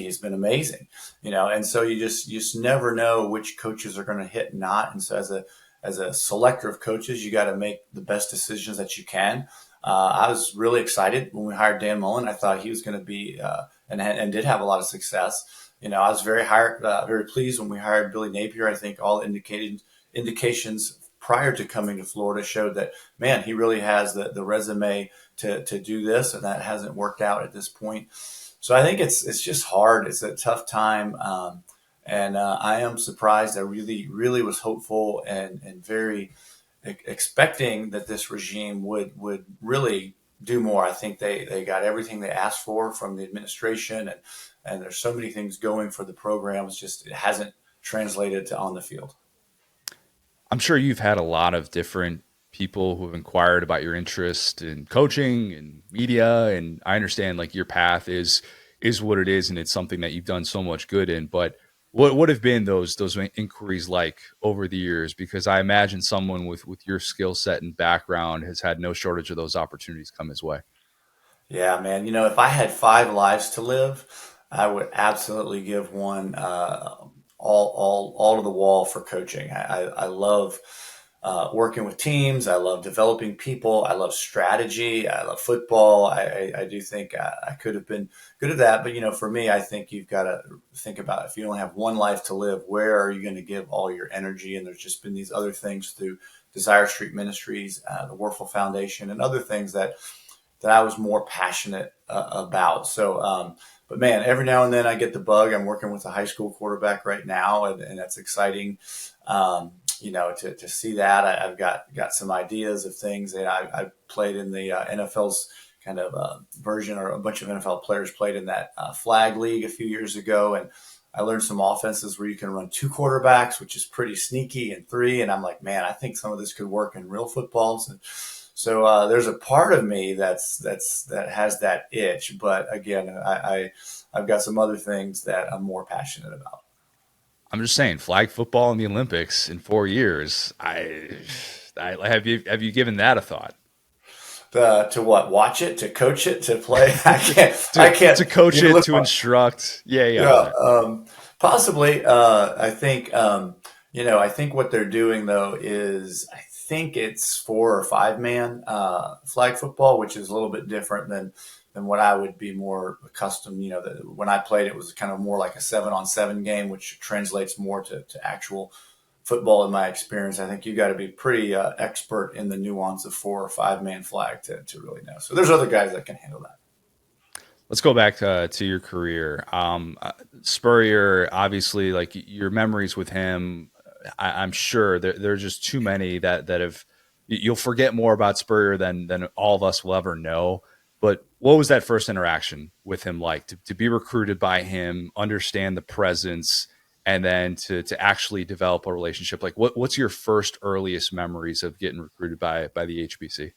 has been amazing, and so you just never know which coaches are going to hit and not. And so as a selector of coaches, you got to make the best decisions that you can. I was really excited when we hired Dan Mullen. I thought he was going to be, and did have a lot of success. I was very pleased when we hired Billy Napier. I think all indications prior to coming to Florida showed that, man, he really has the resume to do this, and that hasn't worked out at this point. So I think it's just hard. It's a tough time. And I am surprised. I really, really was hopeful and very expecting that this regime would really do more. I think they got everything they asked for from the administration, and there's so many things going for the program. It hasn't translated to on the field. I'm sure you've had a lot of different people who have inquired about your interest in coaching and media, and I understand your path is what it is, and it's something that you've done so much good in. But What have been those inquiries like over the years? Because I imagine someone with your skill set and background has had no shortage of those opportunities come his way. Yeah, man. If I had 5 lives to live, I would absolutely give one all to the wall for coaching. I love working with teams. I love developing people. I love strategy. I love football. I do think I could have been good at that. But, for me, I think you've got to think about if you only have one life to live, where are you going to give all your energy? And there's just been these other things through Desire Street Ministries, the Wuerffel Foundation, and other things that I was more passionate about. So, but man, every now and then I get the bug. I'm working with a high school quarterback right now, and that's exciting. To see that. I've got some ideas of things that I played in the NFL's kind of version, or a bunch of NFL players played in that flag league a few years ago. And I learned some offenses where you can run 2 quarterbacks, which is pretty sneaky, and 3. And I'm like, man, I think some of this could work in real footballs. And so there's a part of me that has that itch. But again, I've got some other things that I'm more passionate about. I'm just saying, flag football in the Olympics in 4 years. I have you given that a thought? To what? Watch it? To coach it? To play? I can't to coach it, to instruct. Yeah. Possibly. I think I think what they're doing though is, I think it's 4 or 5 man flag football, which is a little bit different than what I would be more accustomed. When I played, it was kind of more like a 7-on-7 game, which translates more to actual football in my experience. I think you got to be pretty expert in the nuance of 4 or 5 man flag to really know. So there's other guys that can handle that. Let's go back to your career. Spurrier, obviously, like your memories with him, I'm sure there are just too many that have, you'll forget more about Spurrier than all of us will ever know. But what was that first interaction with him like, to be recruited by him, understand the presence, and then to actually develop a relationship? Like, what's your first earliest memories of getting recruited by the HBC?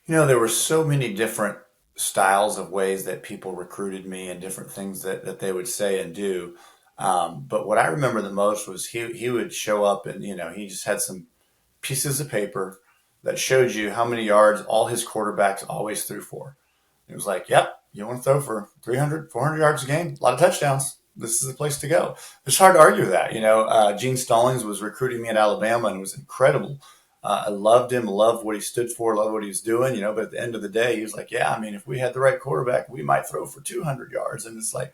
There were so many different styles of ways that people recruited me, and different things that they would say and do. But what I remember the most was he would show up, and he just had some pieces of paper that showed you how many yards all his quarterbacks always threw for. It was like, yep, you want to throw for 300, 400 yards a game, a lot of touchdowns. This is the place to go. It's hard to argue with that. Gene Stallings was recruiting me at Alabama, and it was incredible. I loved him, loved what he stood for, loved what he was doing, but at the end of the day, he was like, yeah, if we had the right quarterback, we might throw for 200 yards. And it's like,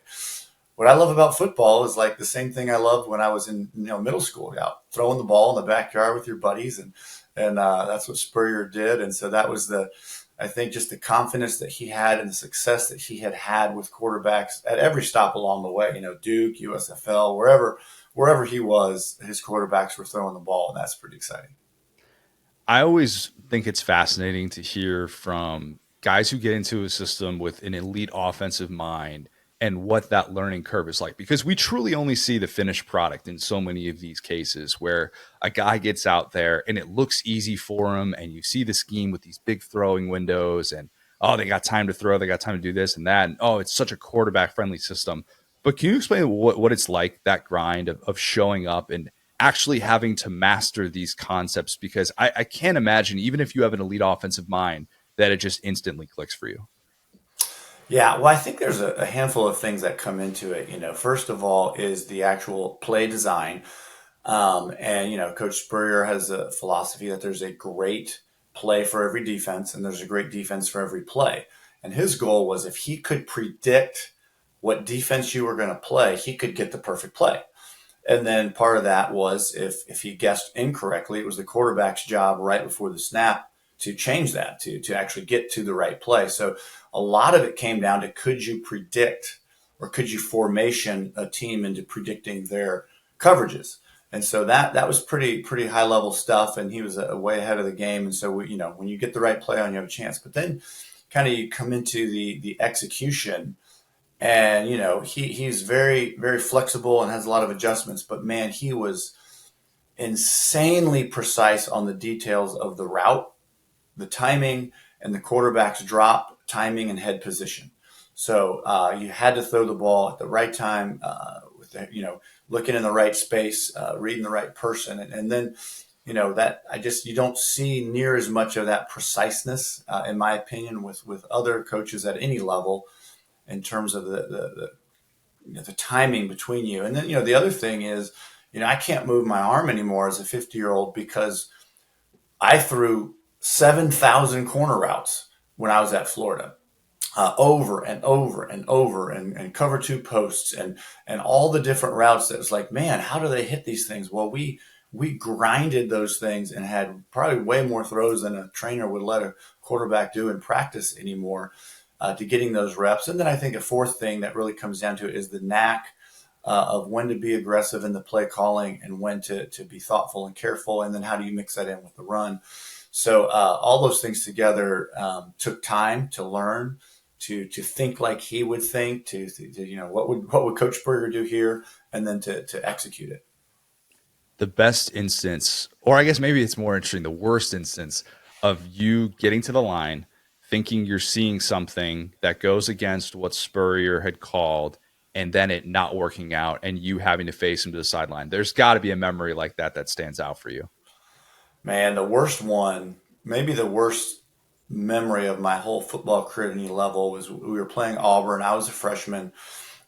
what I love about football is like the same thing I loved when I was in middle school, out throwing the ball in the backyard with your buddies, and that's what Spurrier did. And so that was I think just the confidence that he had and the success that he had with quarterbacks at every stop along the way. Duke, USFL, wherever he was, his quarterbacks were throwing the ball, and that's pretty exciting. I always think it's fascinating to hear from guys who get into a system with an elite offensive mind and what that learning curve is like, because we truly only see the finished product in so many of these cases where a guy gets out there and it looks easy for him, and you see the scheme with these big throwing windows, and they got time to throw, they got time to do this and that, and it's such a quarterback friendly system. But can you explain what it's like, that grind of showing up and actually having to master these concepts? Because I can't imagine, even if you have an elite offensive mind, that it just instantly clicks for you. Yeah, well, I think there's a handful of things that come into it. First of all is the actual play design. And Coach Spurrier has a philosophy that there's a great play for every defense, and there's a great defense for every play. And his goal was, if he could predict what defense you were going to play, he could get the perfect play. And then part of that was, if he guessed incorrectly, it was the quarterback's job right before the snap to change that, to actually get to the right play. So a lot of it came down to, could you predict, or could you formation a team into predicting their coverages? And so that was pretty high level stuff, and he was way ahead of the game. And so when you get the right play on, you have a chance. But then kind of you come into the execution, and he's very, very flexible and has a lot of adjustments. But man, he was insanely precise on the details of the route, the timing, and the quarterback's drop, timing, and head position. So you had to throw the ball at the right time, looking in the right space, reading the right person. And then, you don't see near as much of that preciseness, in my opinion, with other coaches at any level in terms of the timing between you. And then, the other thing is, I can't move my arm anymore as a 50-year-old because I threw 7,000 corner routes when I was at Florida, over and over and over, and cover two posts and all the different routes. That was like, man, how do they hit these things? Well, we grinded those things and had probably way more throws than a trainer would let a quarterback do in practice anymore, to getting those reps. And then I think a fourth thing that really comes down to it is the knack of when to be aggressive in the play calling and when to be thoughtful and careful. And then how do you mix that in with the run? So all those things together took time to learn, to think like he would think, to what would Coach Spurrier do here, and then to execute it. The best instance, or I guess maybe it's more interesting, the worst instance of you getting to the line, thinking you're seeing something that goes against what Spurrier had called, and then it not working out and you having to face him to the sideline. There's got to be a memory like that stands out for you. Man, the worst one, maybe the worst memory of my whole football career at any level, was we were playing Auburn. I was a freshman.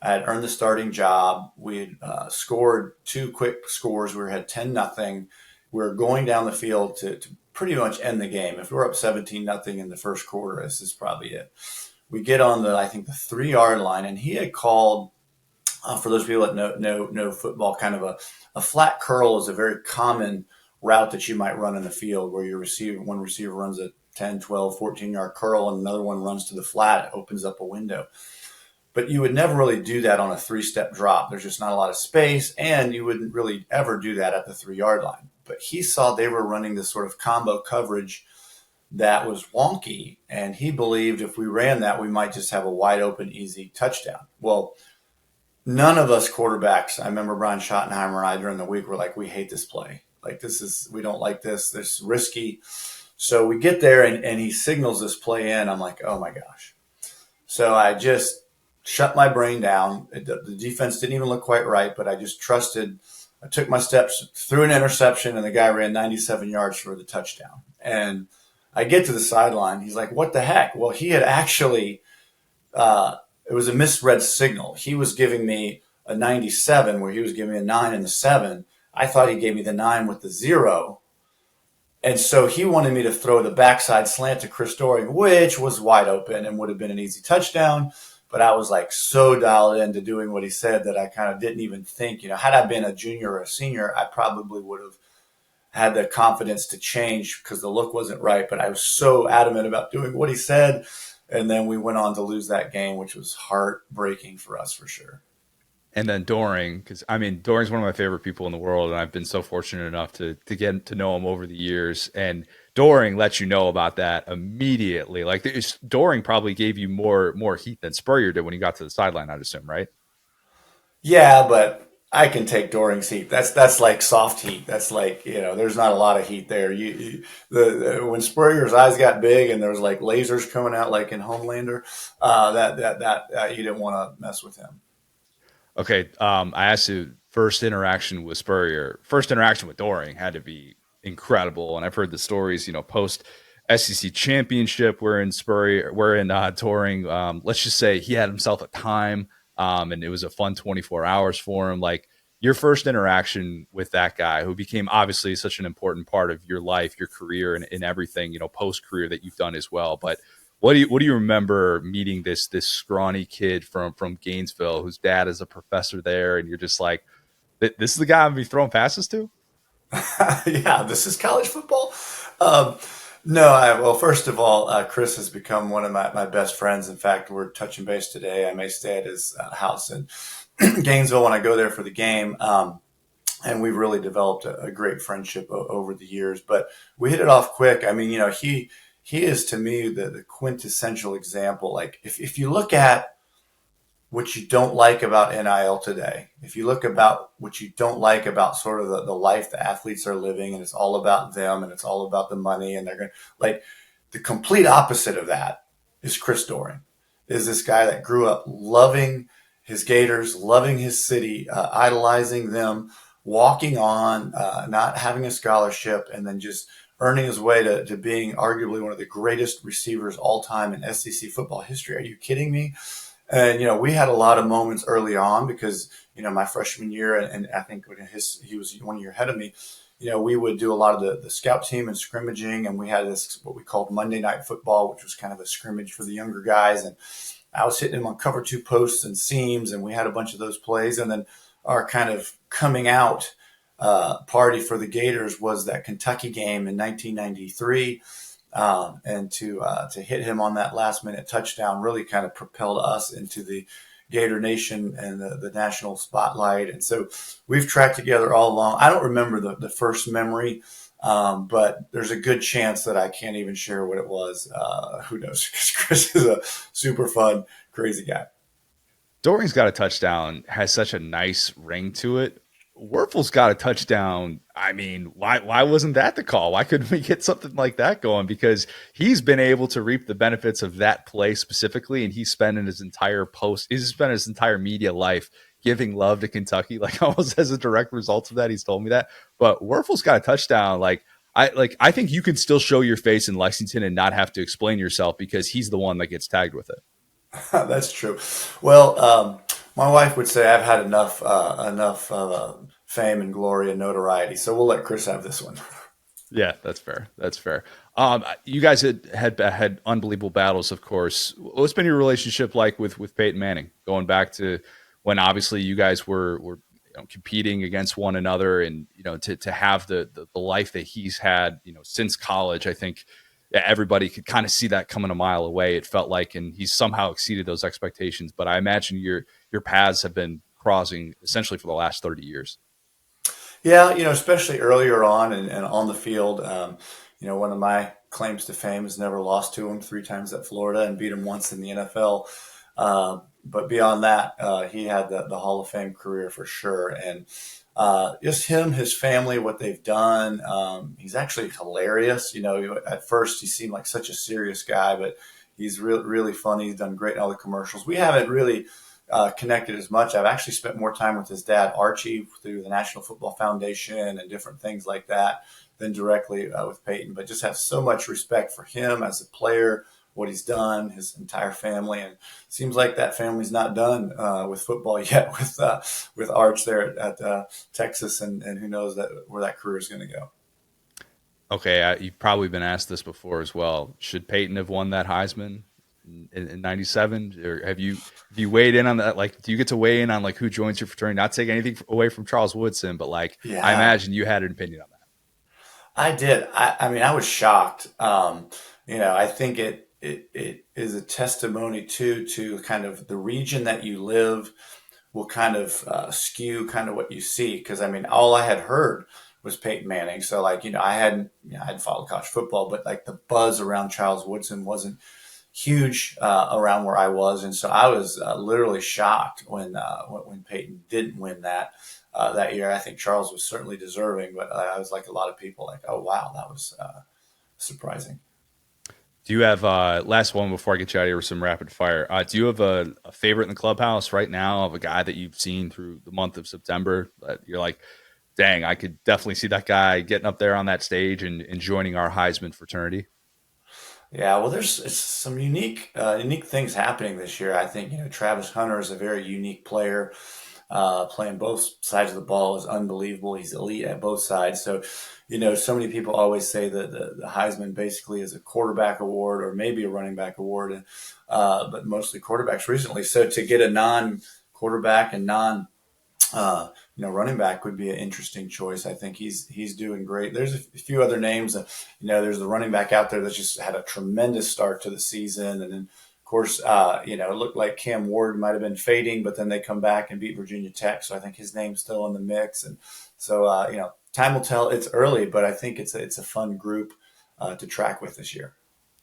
I had earned the starting job. We had scored two quick scores. We had 10-0. We were going down the field to pretty much end the game. If we were up 17-0 in the first quarter, this is probably it. We get on the 3-yard line, and he had called, for those people that know football, kind of a flat curl is a very common route that you might run in the field, where one receiver runs a 10, 12, 14-yard curl, and another one runs to the flat. It opens up a window. But you would never really do that on a 3-step drop. There's just not a lot of space, and you wouldn't really ever do that at the 3-yard line. But he saw they were running this sort of combo coverage that was wonky, and he believed if we ran that, we might just have a wide open, easy touchdown. Well, none of us quarterbacks, I remember Brian Schottenheimer and I during the week, were like, we hate this play. We don't like this. This is risky. So we get there, and he signals this play in. I'm like, oh my gosh. So I just shut my brain down. The defense didn't even look quite right, but I just trusted. I took my steps, threw an interception, and the guy ran 97 yards for the touchdown. And I get to the sideline. He's like, what the heck? Well, he had actually, it was a misread signal. He was giving me a 97 where he was giving me a 9 and a 7. I thought he gave me the 9 with the 0. And so he wanted me to throw the backside slant to Chris Doering, which was wide open and would have been an easy touchdown. But I was like so dialed into doing what he said that I kind of didn't even think, had I been a junior or a senior, I probably would have had the confidence to change because the look wasn't right. But I was so adamant about doing what he said. And then we went on to lose that game, which was heartbreaking for us for sure. And then Doering, because Doering's one of my favorite people in the world, and I've been so fortunate enough to get to know him over the years. And Doering lets you know about that immediately. Like Doering probably gave you more heat than Spurrier did when he got to the sideline, I'd assume, right? Yeah, but I can take Doering's heat. That's like soft heat. That's like, there's not a lot of heat there. When Spurrier's eyes got big and there was like lasers coming out like in Homelander, that you didn't want to mess with him. Okay, I asked you first interaction with Spurrier. First interaction with Doering had to be incredible, and I've heard the stories. Post SEC championship, we're in Doering. Let's just say he had himself a time, and it was a fun 24 hours for him. Like your first interaction with that guy, who became obviously such an important part of your life, your career, and everything. Post career that you've done as well, but. What do you remember meeting this scrawny kid from Gainesville whose dad is a professor there, and you're just like, this is the guy I'm gonna be throwing passes to? Yeah, this is college football. No, first of all, Chris has become one of my best friends. In fact, we're touching base today. I may stay at his house in Gainesville when I go there for the game. And we've really developed a great friendship over the years. But we hit it off quick. He is, to me, the quintessential example. Like, if you look at what you don't like about NIL today, if you look about what you don't like about sort of the life the athletes are living, and it's all about them and it's all about the money, and they're going to, like, the complete opposite of that is Chris Doering. Is this guy that grew up loving his Gators, loving his city, idolizing them, walking on, not having a scholarship, and then just earning his way to being arguably one of the greatest receivers all time in SEC football history. Are you kidding me? And, we had a lot of moments early on because, my freshman year, and I think he was 1 year ahead of me, we would do a lot of the scout team and scrimmaging, and we had this, what we called Monday Night Football, which was kind of a scrimmage for the younger guys. And I was hitting him on cover two posts and seams, and we had a bunch of those plays. And then our kind of coming out party for the Gators was that Kentucky game in 1993. And to hit him on that last minute touchdown really kind of propelled us into the Gator Nation and the national spotlight. And so we've tracked together all along. I don't remember the first memory, but there's a good chance that I can't even share what it was. Who knows? Because Chris is a super fun, crazy guy. Doering's got a touchdown, has such a nice ring to it. Wuerffel's got a touchdown. I mean, why wasn't that the call? Why couldn't we get something like that going? Because he's been able to reap the benefits of that play specifically, and he's spent his entire media life giving love to Kentucky, like almost as a direct result of that. He's told me that. But Wuerffel's got a touchdown. I think you can still show your face in Lexington and not have to explain yourself because he's the one that gets tagged with it. That's true. Well, my wife would say I've had enough fame and glory and notoriety, so we'll let Chris have this one. Yeah, that's fair. That's fair. You guys had unbelievable battles, of course. What's been your relationship like with Peyton Manning, going back to when obviously you guys were competing against one another, and to have the life that he's had since college? I think everybody could kind of see that coming a mile away, it felt like, and he's somehow exceeded those expectations. But I imagine your paths have been crossing essentially for the last 30 years. Yeah, especially earlier on and on the field. One of my claims to fame is never lost to him 3 times at Florida and beat him once in the NFL. But beyond that, he had the Hall of Fame career for sure. And just him, his family, what they've done. He's actually hilarious. At first he seemed like such a serious guy, but he's really funny. He's done great in all the commercials. We haven't really connected as much. I've actually spent more time with his dad, Archie, through the National Football Foundation and different things like that than directly with Peyton, but just have so much respect for him as a player, what he's done, his entire family. And it seems like that family's not done with football yet with Arch there at Texas, and who knows where that career is going to go. Okay, you've probably been asked this before as well. Should Peyton have won that Heisman in 97? Or have you weighed in on that? Like, do you get to weigh in on who joins your fraternity? Not taking anything away from Charles Woodson, but Yeah. I imagine you had an opinion on that. I did. I mean, I was shocked. I think it is a testimony to kind of the region that you live will kind of skew kind of what you see. Because I mean, all I had heard was Peyton Manning. So I hadn't followed college football, but the buzz around Charles Woodson wasn't huge around where I was, and so I was literally shocked when Peyton didn't win that year. I think Charles was certainly deserving, but I was like a lot of people, oh wow, that was surprising. Do you have last one before I get you out of here with some rapid fire? Do you have a favorite in the clubhouse right now of a guy that you've seen through the month of September that you're like, dang, I could definitely see that guy getting up there on that stage and joining our Heisman fraternity? Yeah, well, it's some unique things happening this year. I think Travis Hunter is a very unique player. Playing both sides of the ball is unbelievable. He's elite at both sides. So, so many people always say that the Heisman basically is a quarterback award or maybe a running back award, but mostly quarterbacks recently. So to get a non-quarterback and running back would be an interesting choice. I think he's doing great. There's a few other names. There's the running back out there that's just had a tremendous start to the season, and then of course, it looked like Cam Ward might have been fading, but then they come back and beat Virginia Tech. So I think his name's still in the mix, and so time will tell. It's early, but I think it's a fun group to track with this year.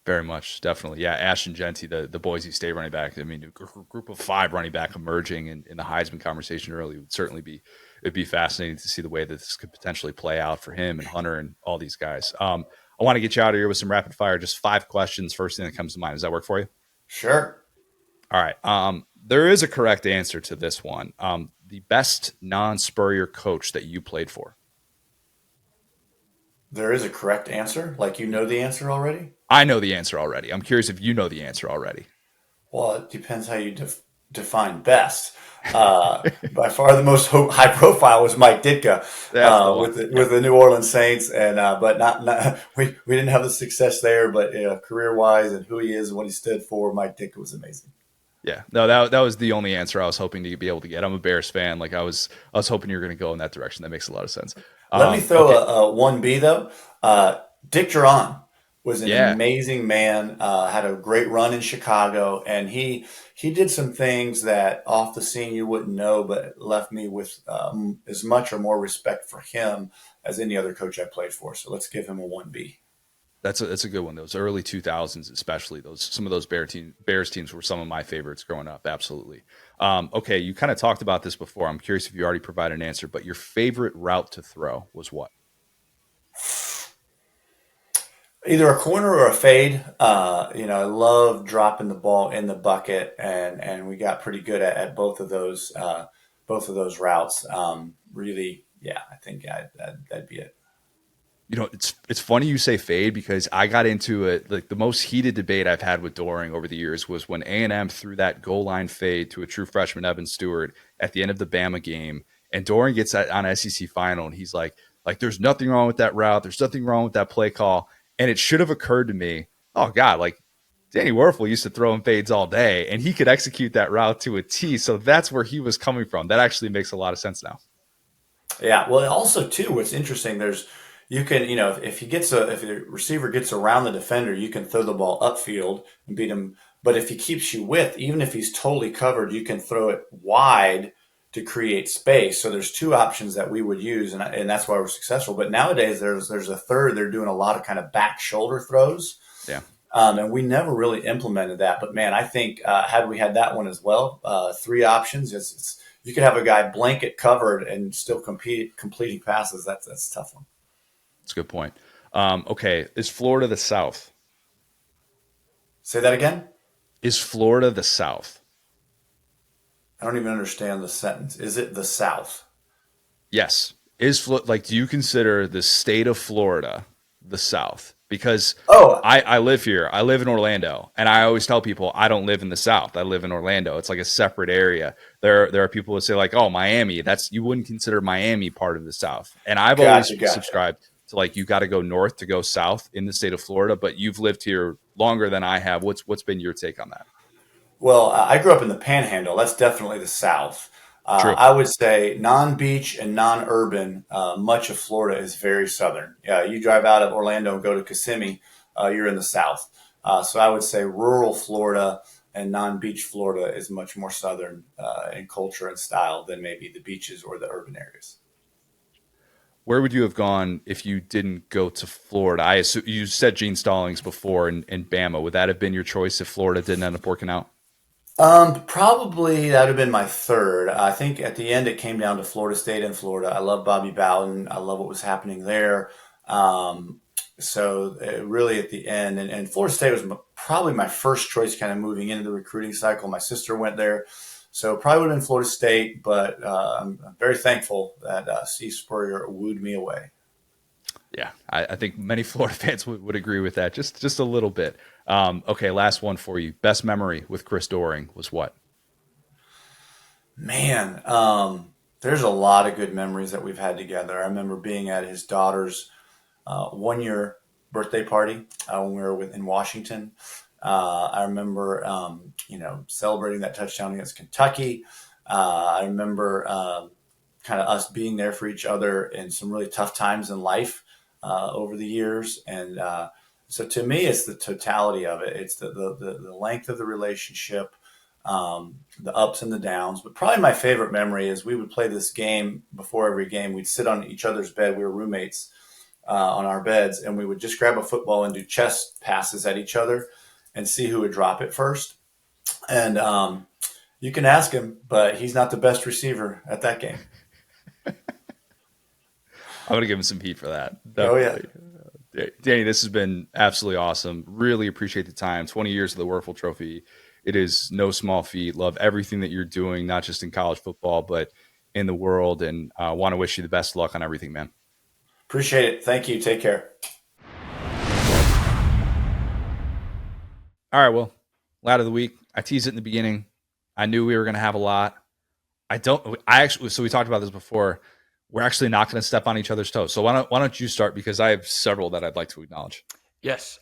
Very much, definitely. Yeah, Ashton Genty, the Boise State running back. I mean, a group of 5 running back emerging in the Heisman conversation early would certainly it'd be fascinating to see the way that this could potentially play out for him and Hunter and all these guys. I want to get you out of here with some rapid fire, just 5 questions. First thing that comes to mind. Does that work for you? Sure. All right. There is a correct answer to this one. The best non-Spurrier coach that you played for. There is a correct answer? Like you know the answer already? I know the answer already. I'm curious if you know the answer already. Well, it depends how you define best. By far the most high profile was Mike Ditka with the New Orleans Saints, and but not we didn't have the success there. But career wise and who he is and what he stood for, Mike Ditka was amazing. Yeah, no, that was the only answer I was hoping to be able to get. I'm a Bears fan. Like I was hoping you were going to go in that direction. That makes a lot of sense. Let me throw a 1B though. Dick Duran was an amazing man. Had a great run in Chicago, and he did some things that off the scene you wouldn't know, but left me with as much or more respect for him as any other coach I played for. So let's give him a 1B. That's a good one. Those early 2000s, especially some of those Bears teams were some of my favorites growing up. Absolutely. Okay, you kind of talked about this before. I'm curious if you already provided an answer, but your favorite route to throw was what? Either a corner or a fade. I love dropping the ball in the bucket, and we got pretty good at both of those routes. Really, yeah, I think that'd be it. It's funny you say fade because I got into it. Like the most heated debate I've had with Doering over the years was when A&M threw that goal line fade to a true freshman Evan Stewart at the end of the Bama game, and Doering gets that on SEC final, and he's like there's nothing wrong with that route, there's nothing wrong with that play call, and it should have occurred to me, oh God, like Danny Wuerffel used to throw in fades all day, and he could execute that route to a T. So that's where he was coming from. That actually makes a lot of sense now. Yeah, well, also too, what's interesting, you can, if the receiver gets around the defender, you can throw the ball upfield and beat him. But if he keeps you even if he's totally covered, you can throw it wide to create space. So there's two options that we would use, and that's why we're successful. But nowadays there's a third. They're doing a lot of kind of back shoulder throws. Yeah. And we never really implemented that. But man, I think had we had that one as well, three options, you could have a guy blanket covered and still completing passes. That's a tough one. That's a good point. Okay, is Florida the South? Say that again? Is Florida the South? I don't even understand the sentence. Is it the South? Yes. Do you consider the state of Florida the South? Because I live here. I live in Orlando, and I always tell people I don't live in the South. I live in Orlando. It's like a separate area. There are people who say like, oh, Miami. You wouldn't consider Miami part of the South. And I've always subscribed to like you got to go north to go south in the state of Florida. But you've lived here longer than I have. What's been your take on that? Well, I grew up in the Panhandle. That's definitely the South. I would say non-beach and non-urban, much of Florida is very southern. You drive out of Orlando and go to Kissimmee, you're in the South. So I would say rural Florida and non-beach Florida is much more southern in culture and style than maybe the beaches or the urban areas. Where would you have gone if you didn't go to Florida? I assume you said Gene Stallings before and Bama. Would that have been your choice if Florida didn't end up working out? Probably that would have been my third. I think at the end it came down to Florida State and Florida. I love Bobby Bowden. I love what was happening there. So really at the end, and Florida State was probably my first choice kind of moving into the recruiting cycle. My sister went there. So probably would have been Florida State, but I'm very thankful that Steve Spurrier wooed me away. Yeah, I think many Florida fans would agree with that, just a little bit. Okay, last one for you. Best memory with Chris Doering was what? Man, there's a lot of good memories that we've had together. I remember being at his daughter's 1-year birthday party when we were in Washington. I remember, celebrating that touchdown against Kentucky. I remember kind of us being there for each other in some really tough times in life over the years. And so to me, it's the totality of it. It's the length of the relationship, the ups and the downs. But probably my favorite memory is we would play this game before every game. We'd sit on each other's bed. We were roommates on our beds, and we would just grab a football and do chest passes at each other and see who would drop it first. And you can ask him, but he's not the best receiver at that game. I'm going to give him some heat for that. Definitely. Oh, yeah. Danny, this has been absolutely awesome. Really appreciate the time. 20 years of the Wuerffel Trophy It is no small feat. Love everything that you're doing, not just in college football, but in the world. And want to wish you the best luck on everything, man. Appreciate it. Thank you. Take care. All right, well, lad of the week. I teased it in the beginning. I knew we were going to have a lot. So we talked about this before. We're actually not going to step on each other's toes. So why don't you start? Because I have several that I'd like to acknowledge. Yes.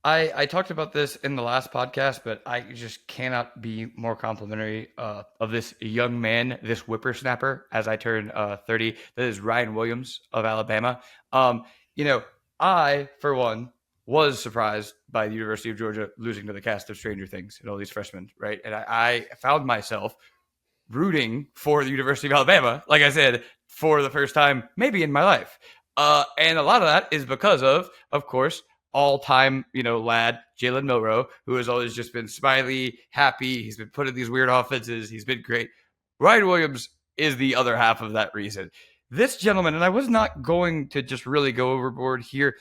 I talked about this in the last podcast, but I just cannot be more complimentary of this young man, this whippersnapper, as I turn 30. That is Ryan Williams of Alabama. I, for one, was surprised by the University of Georgia losing to the cast of Stranger Things and all these freshmen, right? And I found myself rooting for the University of Alabama, like I said, for the first time maybe in my life. And a lot of that is because of course, all-time, lad, Jalen Milroe, who has always just been smiley, happy. He's been put in these weird offenses. He's been great. Ryan Williams is the other half of that reason. This gentleman, and I was not going to just really go overboard here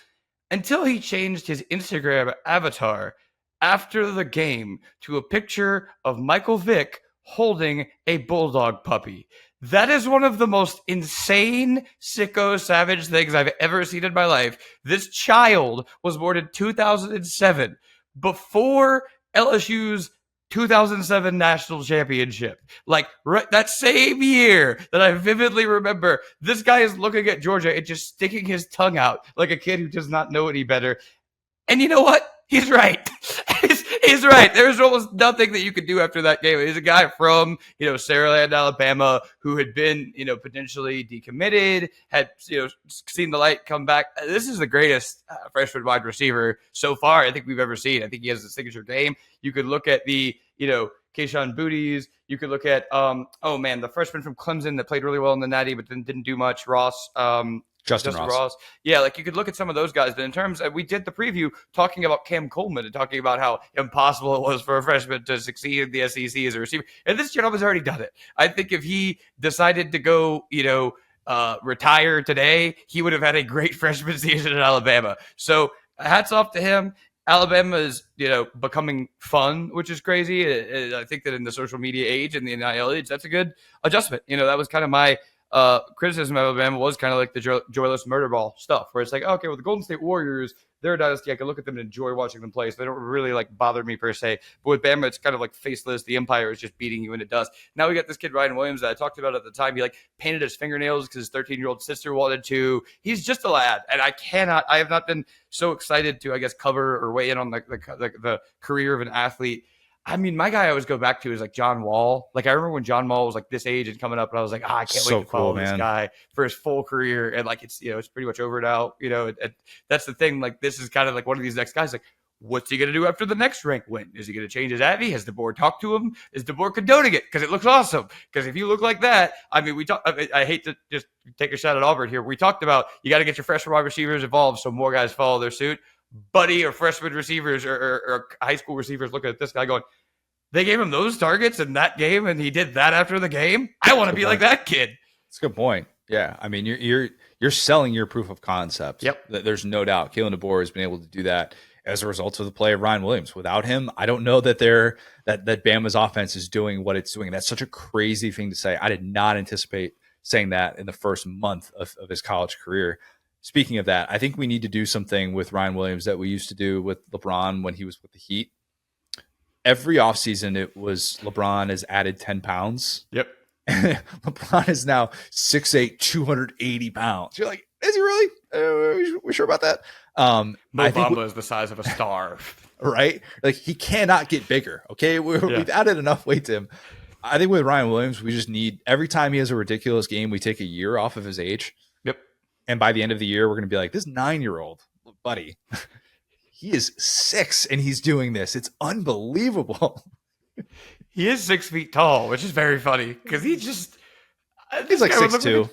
until he changed his Instagram avatar after the game to a picture of Michael Vick holding a bulldog puppy. That is one of the most insane, sicko, savage things I've ever seen in my life. This child was born in 2007, before LSU's 2007 national championship. Like, right, that same year that I vividly remember, this guy is looking at Georgia and just sticking his tongue out like a kid who does not know any better. And you know what? He's right. He's right. There's almost nothing that you could do after that game. He's a guy from, Saraland, Alabama, who had been, potentially decommitted, had, seen the light come back. This is the greatest freshman wide receiver so far I think we've ever seen. I think he has a signature game. You could look at the, Keyshawn Booties. You could look at, the freshman from Clemson that played really well in the Natty, but then didn't do much. Ross, Justin Ross. Yeah, like you could look at some of those guys. But in terms of, we did the preview talking about Cam Coleman and talking about how impossible it was for a freshman to succeed in the SEC as a receiver. And this gentleman's already done it. I think if he decided to go, retire today, he would have had a great freshman season in Alabama. So hats off to him. Alabama is, becoming fun, which is crazy. I think that in the social media age and the NIL age, that's a good adjustment. That was kind of my criticism of Alabama was kind of like the joyless murder ball stuff, where it's like, okay, well, the Golden State Warriors, they're a dynasty. I can look at them and enjoy watching them play. So they don't really bother me per se. But with Bama, it's kind of like faceless. The empire is just beating you into dust. Now we got this kid, Ryan Williams, that I talked about at the time. He painted his fingernails because his 13-year-old sister wanted to. He's just a lad. And I have not been so excited to, I guess, cover or weigh in on the career of an athlete. I mean, my guy I always go back to is John Wall. I remember when John Wall was this age and coming up, and I was like, I can't wait to follow this guy for his full career. And it's, it's pretty much over now. That's the thing. This is kind of one of these next guys. What's he going to do after the next rank win? Is he going to change his Abby? Has DeBoer talked to him? Is DeBoer condoning it? Because it looks awesome. Because if you look like that, I mean, I hate to just take a shot at Auburn here. We talked about you got to get your freshman wide receivers involved so more guys follow their suit. Buddy or freshman receivers or high school receivers looking at this guy going, they gave him those targets in that game, and he did that after the game. I want to be like that kid. That's a good point. Yeah, I mean, you're selling your proof of concept. Yep, there's no doubt. Kalen DeBoer has been able to do that as a result of the play of Ryan Williams. Without him, I don't know that that Bama's offense is doing what it's doing. That's such a crazy thing to say. I did not anticipate saying that in the first month of his college career. Speaking of that, I think we need to do something with Ryan Williams that we used to do with LeBron when he was with the Heat. Every offseason, it was LeBron has added 10 pounds. Yep. LeBron is now 6'8", 280 pounds. You're like, is he really? We sure about that? Mo Bamba is the size of a star. Right? He cannot get bigger, okay? We've added enough weight to him. I think with Ryan Williams, we just need, every time he has a ridiculous game, we take a year off of his age. Yep. And by the end of the year, we're going to be like, this 9-year-old, buddy, he is 6 and he's doing this. It's unbelievable. He is 6 feet tall, which is very funny because he's like 6'2".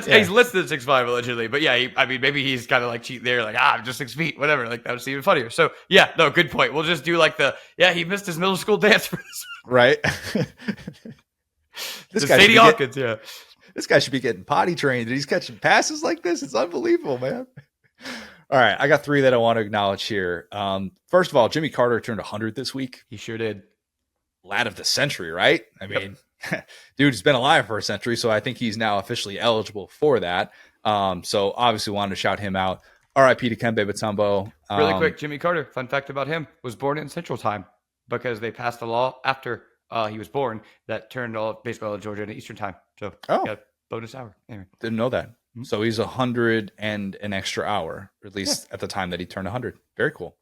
He's listed at 6'5" allegedly, but yeah, maybe he's kind of cheating there, I'm just 6 feet, whatever. That was even funnier. So yeah, no, good point. We'll just do he missed his middle school dance for this one. Right. This guy Sadie Hawkins, yeah. This guy should be getting potty trained and he's catching passes like this. It's unbelievable, man. All right, I got 3 that I want to acknowledge here. First of all, Jimmy Carter turned 100 this week. He sure did. Lad of the century, right? I mean, dude's been alive for a century, so I think he's now officially eligible for that. So obviously wanted to shout him out. R.I.P. to Kembe Mutombo. Really quick, Jimmy Carter, fun fact about him, was born in Central Time because they passed a law after he was born that turned all baseball in Georgia into Eastern Time. So bonus hour. Anyway. Didn't know that. So he's 100 and an extra hour, or at least at the time that he turned 100. Very cool.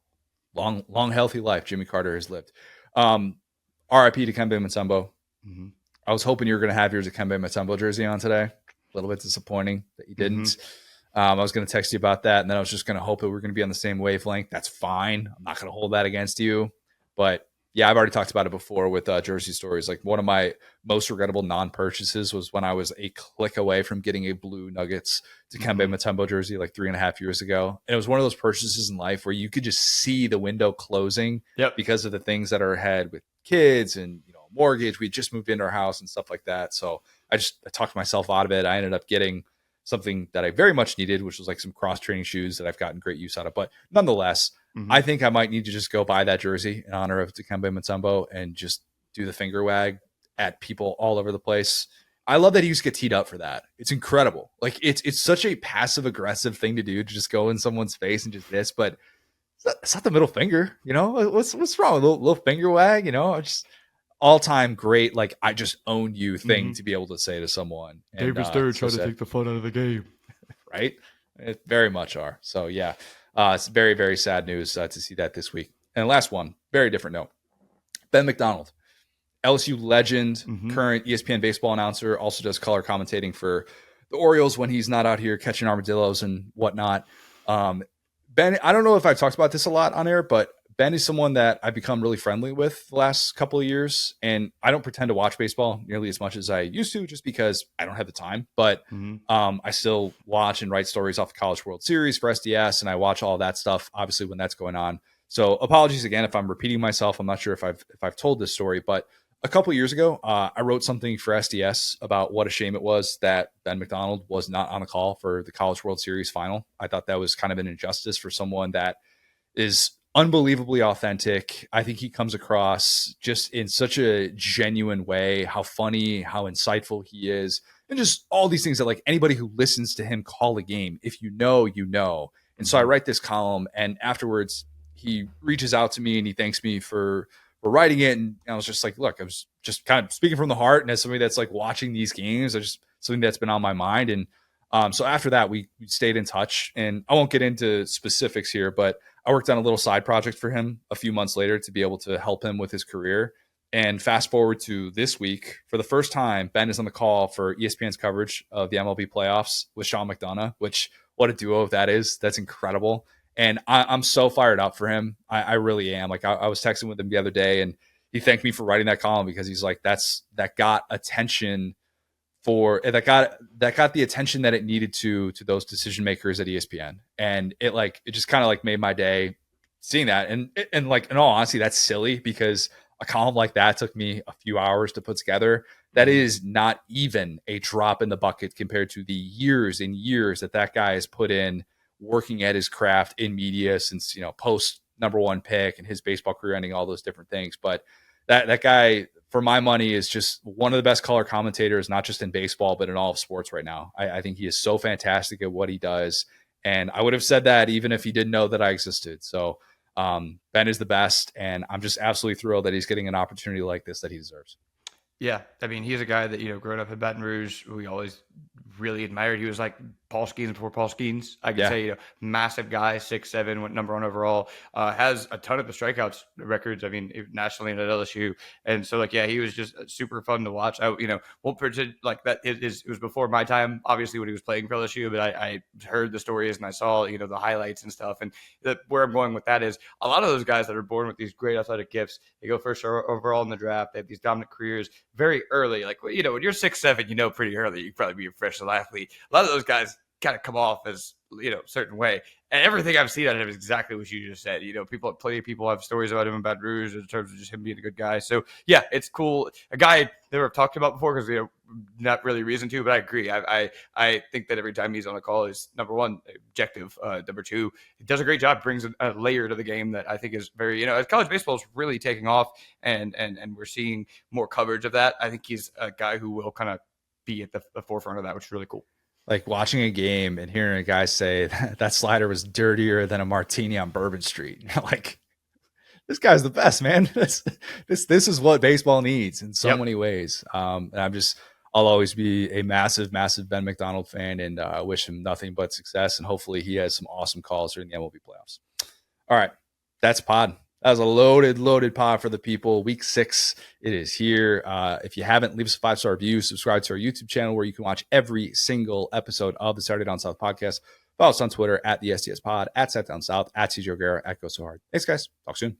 Long, healthy life Jimmy Carter has lived. R.I.P. to Kembe Mutombo. Mm-hmm. I was hoping you were going to have yours a Kembe Mutombo jersey on today. A little bit disappointing that you didn't. Mm-hmm. I was going to text you about that, and then I was just going to hope that we're going to be on the same wavelength. That's fine. I'm not going to hold that against you. But yeah, I've already talked about it before with jersey stories. Like one of my most regrettable non-purchases was when I was a click away from getting a blue Nuggets to Kembe Mutombo jersey like 3.5 years ago. And it was one of those purchases in life where you could just see the window closing because of the things that are ahead with kids and mortgage. We just moved into our house and stuff like that. So I talked myself out of it. I ended up getting something that I very much needed, which was like some cross training shoes that I've gotten great use out of. But nonetheless, I think I might need to just go buy that jersey in honor of Dikembe Mutombo and just do the finger wag at people all over the place. I love that he used to get teed up for that. It's incredible. Like it's such a passive aggressive thing to do, to just go in someone's face and just this, but it's not the middle finger. What's wrong with a little finger wag? Just all time great. Like I just own you thing to be able to say to someone. David Stern trying to take the fun out of the game, right? It very much are. So yeah. It's very, very sad news to see that this week. And last one, very different note. Ben McDonald, LSU legend, current ESPN baseball announcer, also does color commentating for the Orioles when he's not out here catching armadillos and whatnot. Ben, I don't know if I've talked about this a lot on air, but Ben is someone that I've become really friendly with the last couple of years. And I don't pretend to watch baseball nearly as much as I used to, just because I don't have the time. But I still watch and write stories off the College World Series for SDS, and I watch all that stuff, obviously, when that's going on. So apologies again if I'm repeating myself. I'm not sure if I've told this story, but a couple of years ago, I wrote something for SDS about what a shame it was that Ben McDonald was not on the call for the College World Series final. I thought that was kind of an injustice for someone that is unbelievably authentic. I think he comes across just in such a genuine way, how funny, how insightful he is, and just all these things that like anybody who listens to him call a game, if you know, you know. And so I write this column, and afterwards he reaches out to me and he thanks me for writing it. And I was just like, look, I was just kind of speaking from the heart. And as somebody that's like watching these games, it's just something that's been on my mind. And so after that, we stayed in touch, and I won't get into specifics here, but I worked on a little side project for him a few months later to be able to help him with his career. And fast forward to this week, for the first time, Ben is on the call for ESPN's coverage of the MLB playoffs with Sean McDonough, which what a duo that is. That's incredible. And I'm so fired up for him. I really am. Like I was texting with him the other day, and he thanked me for writing that column because he's like, that got attention that got the attention that it needed to those decision makers at ESPN. And it just kind of like made my day seeing that. And like, in all honesty, that's silly because a column like that took me a few hours to put together. That is not even a drop in the bucket compared to the years and years that guy has put in working at his craft in media since, post number one pick and his baseball career ending, all those different things. But that guy, for my money, is just one of the best color commentators, not just in baseball, but in all of sports right now. I think he is so fantastic at what he does. And I would have said that even if he didn't know that I existed. So Ben is the best. And I'm just absolutely thrilled that he's getting an opportunity like this that he deserves. Yeah. I mean, he's a guy that, growing up in Baton Rouge, we always really admired. He was like Paul Skeens before Paul Skeens. I could say, massive guy, 6'7", went number one overall, has a ton of the strikeouts records. I mean, nationally and at LSU. And so he was just super fun to watch. I, won't pretend like that. It was before my time, obviously, when he was playing for LSU, but I heard the stories and I saw, the highlights and stuff. And where I'm going with that is a lot of those guys that are born with these great athletic gifts, they go first overall in the draft. They have these dominant careers very early. Like, when you're 6'7", pretty early, you can probably be a professional athlete. A lot of those guys kind of come off as, certain way. And everything I've seen out of him is exactly what you just said. Plenty of people have stories about him in Baton Rouge in terms of just him being a good guy. So, yeah, it's cool. A guy that we've talked about before because, not really reason to, but I agree. I think that every time he's on a call is, number one, objective. Number two, he does a great job, brings a layer to the game that I think is very, as college baseball is really taking off and we're seeing more coverage of that. I think he's a guy who will kind of be at the forefront of that, which is really cool. Like watching a game and hearing a guy say that slider was dirtier than a martini on Bourbon Street. Like, this guy's the best, man. This is what baseball needs in so many ways. And I'll always be a massive, massive Ben McDonald fan, and I wish him nothing but success. And hopefully he has some awesome calls during the MLB playoffs. All right. That's pod. That was a loaded pod for the people. Week 6, it is here. If you haven't, leave us a 5-star review. Subscribe to our YouTube channel where you can watch every single episode of the Saturday Down South podcast. Follow us on Twitter at the SDS Pod, at Set Down South, at CJ O'Gara, at Go So Hard. Thanks, guys. Talk soon.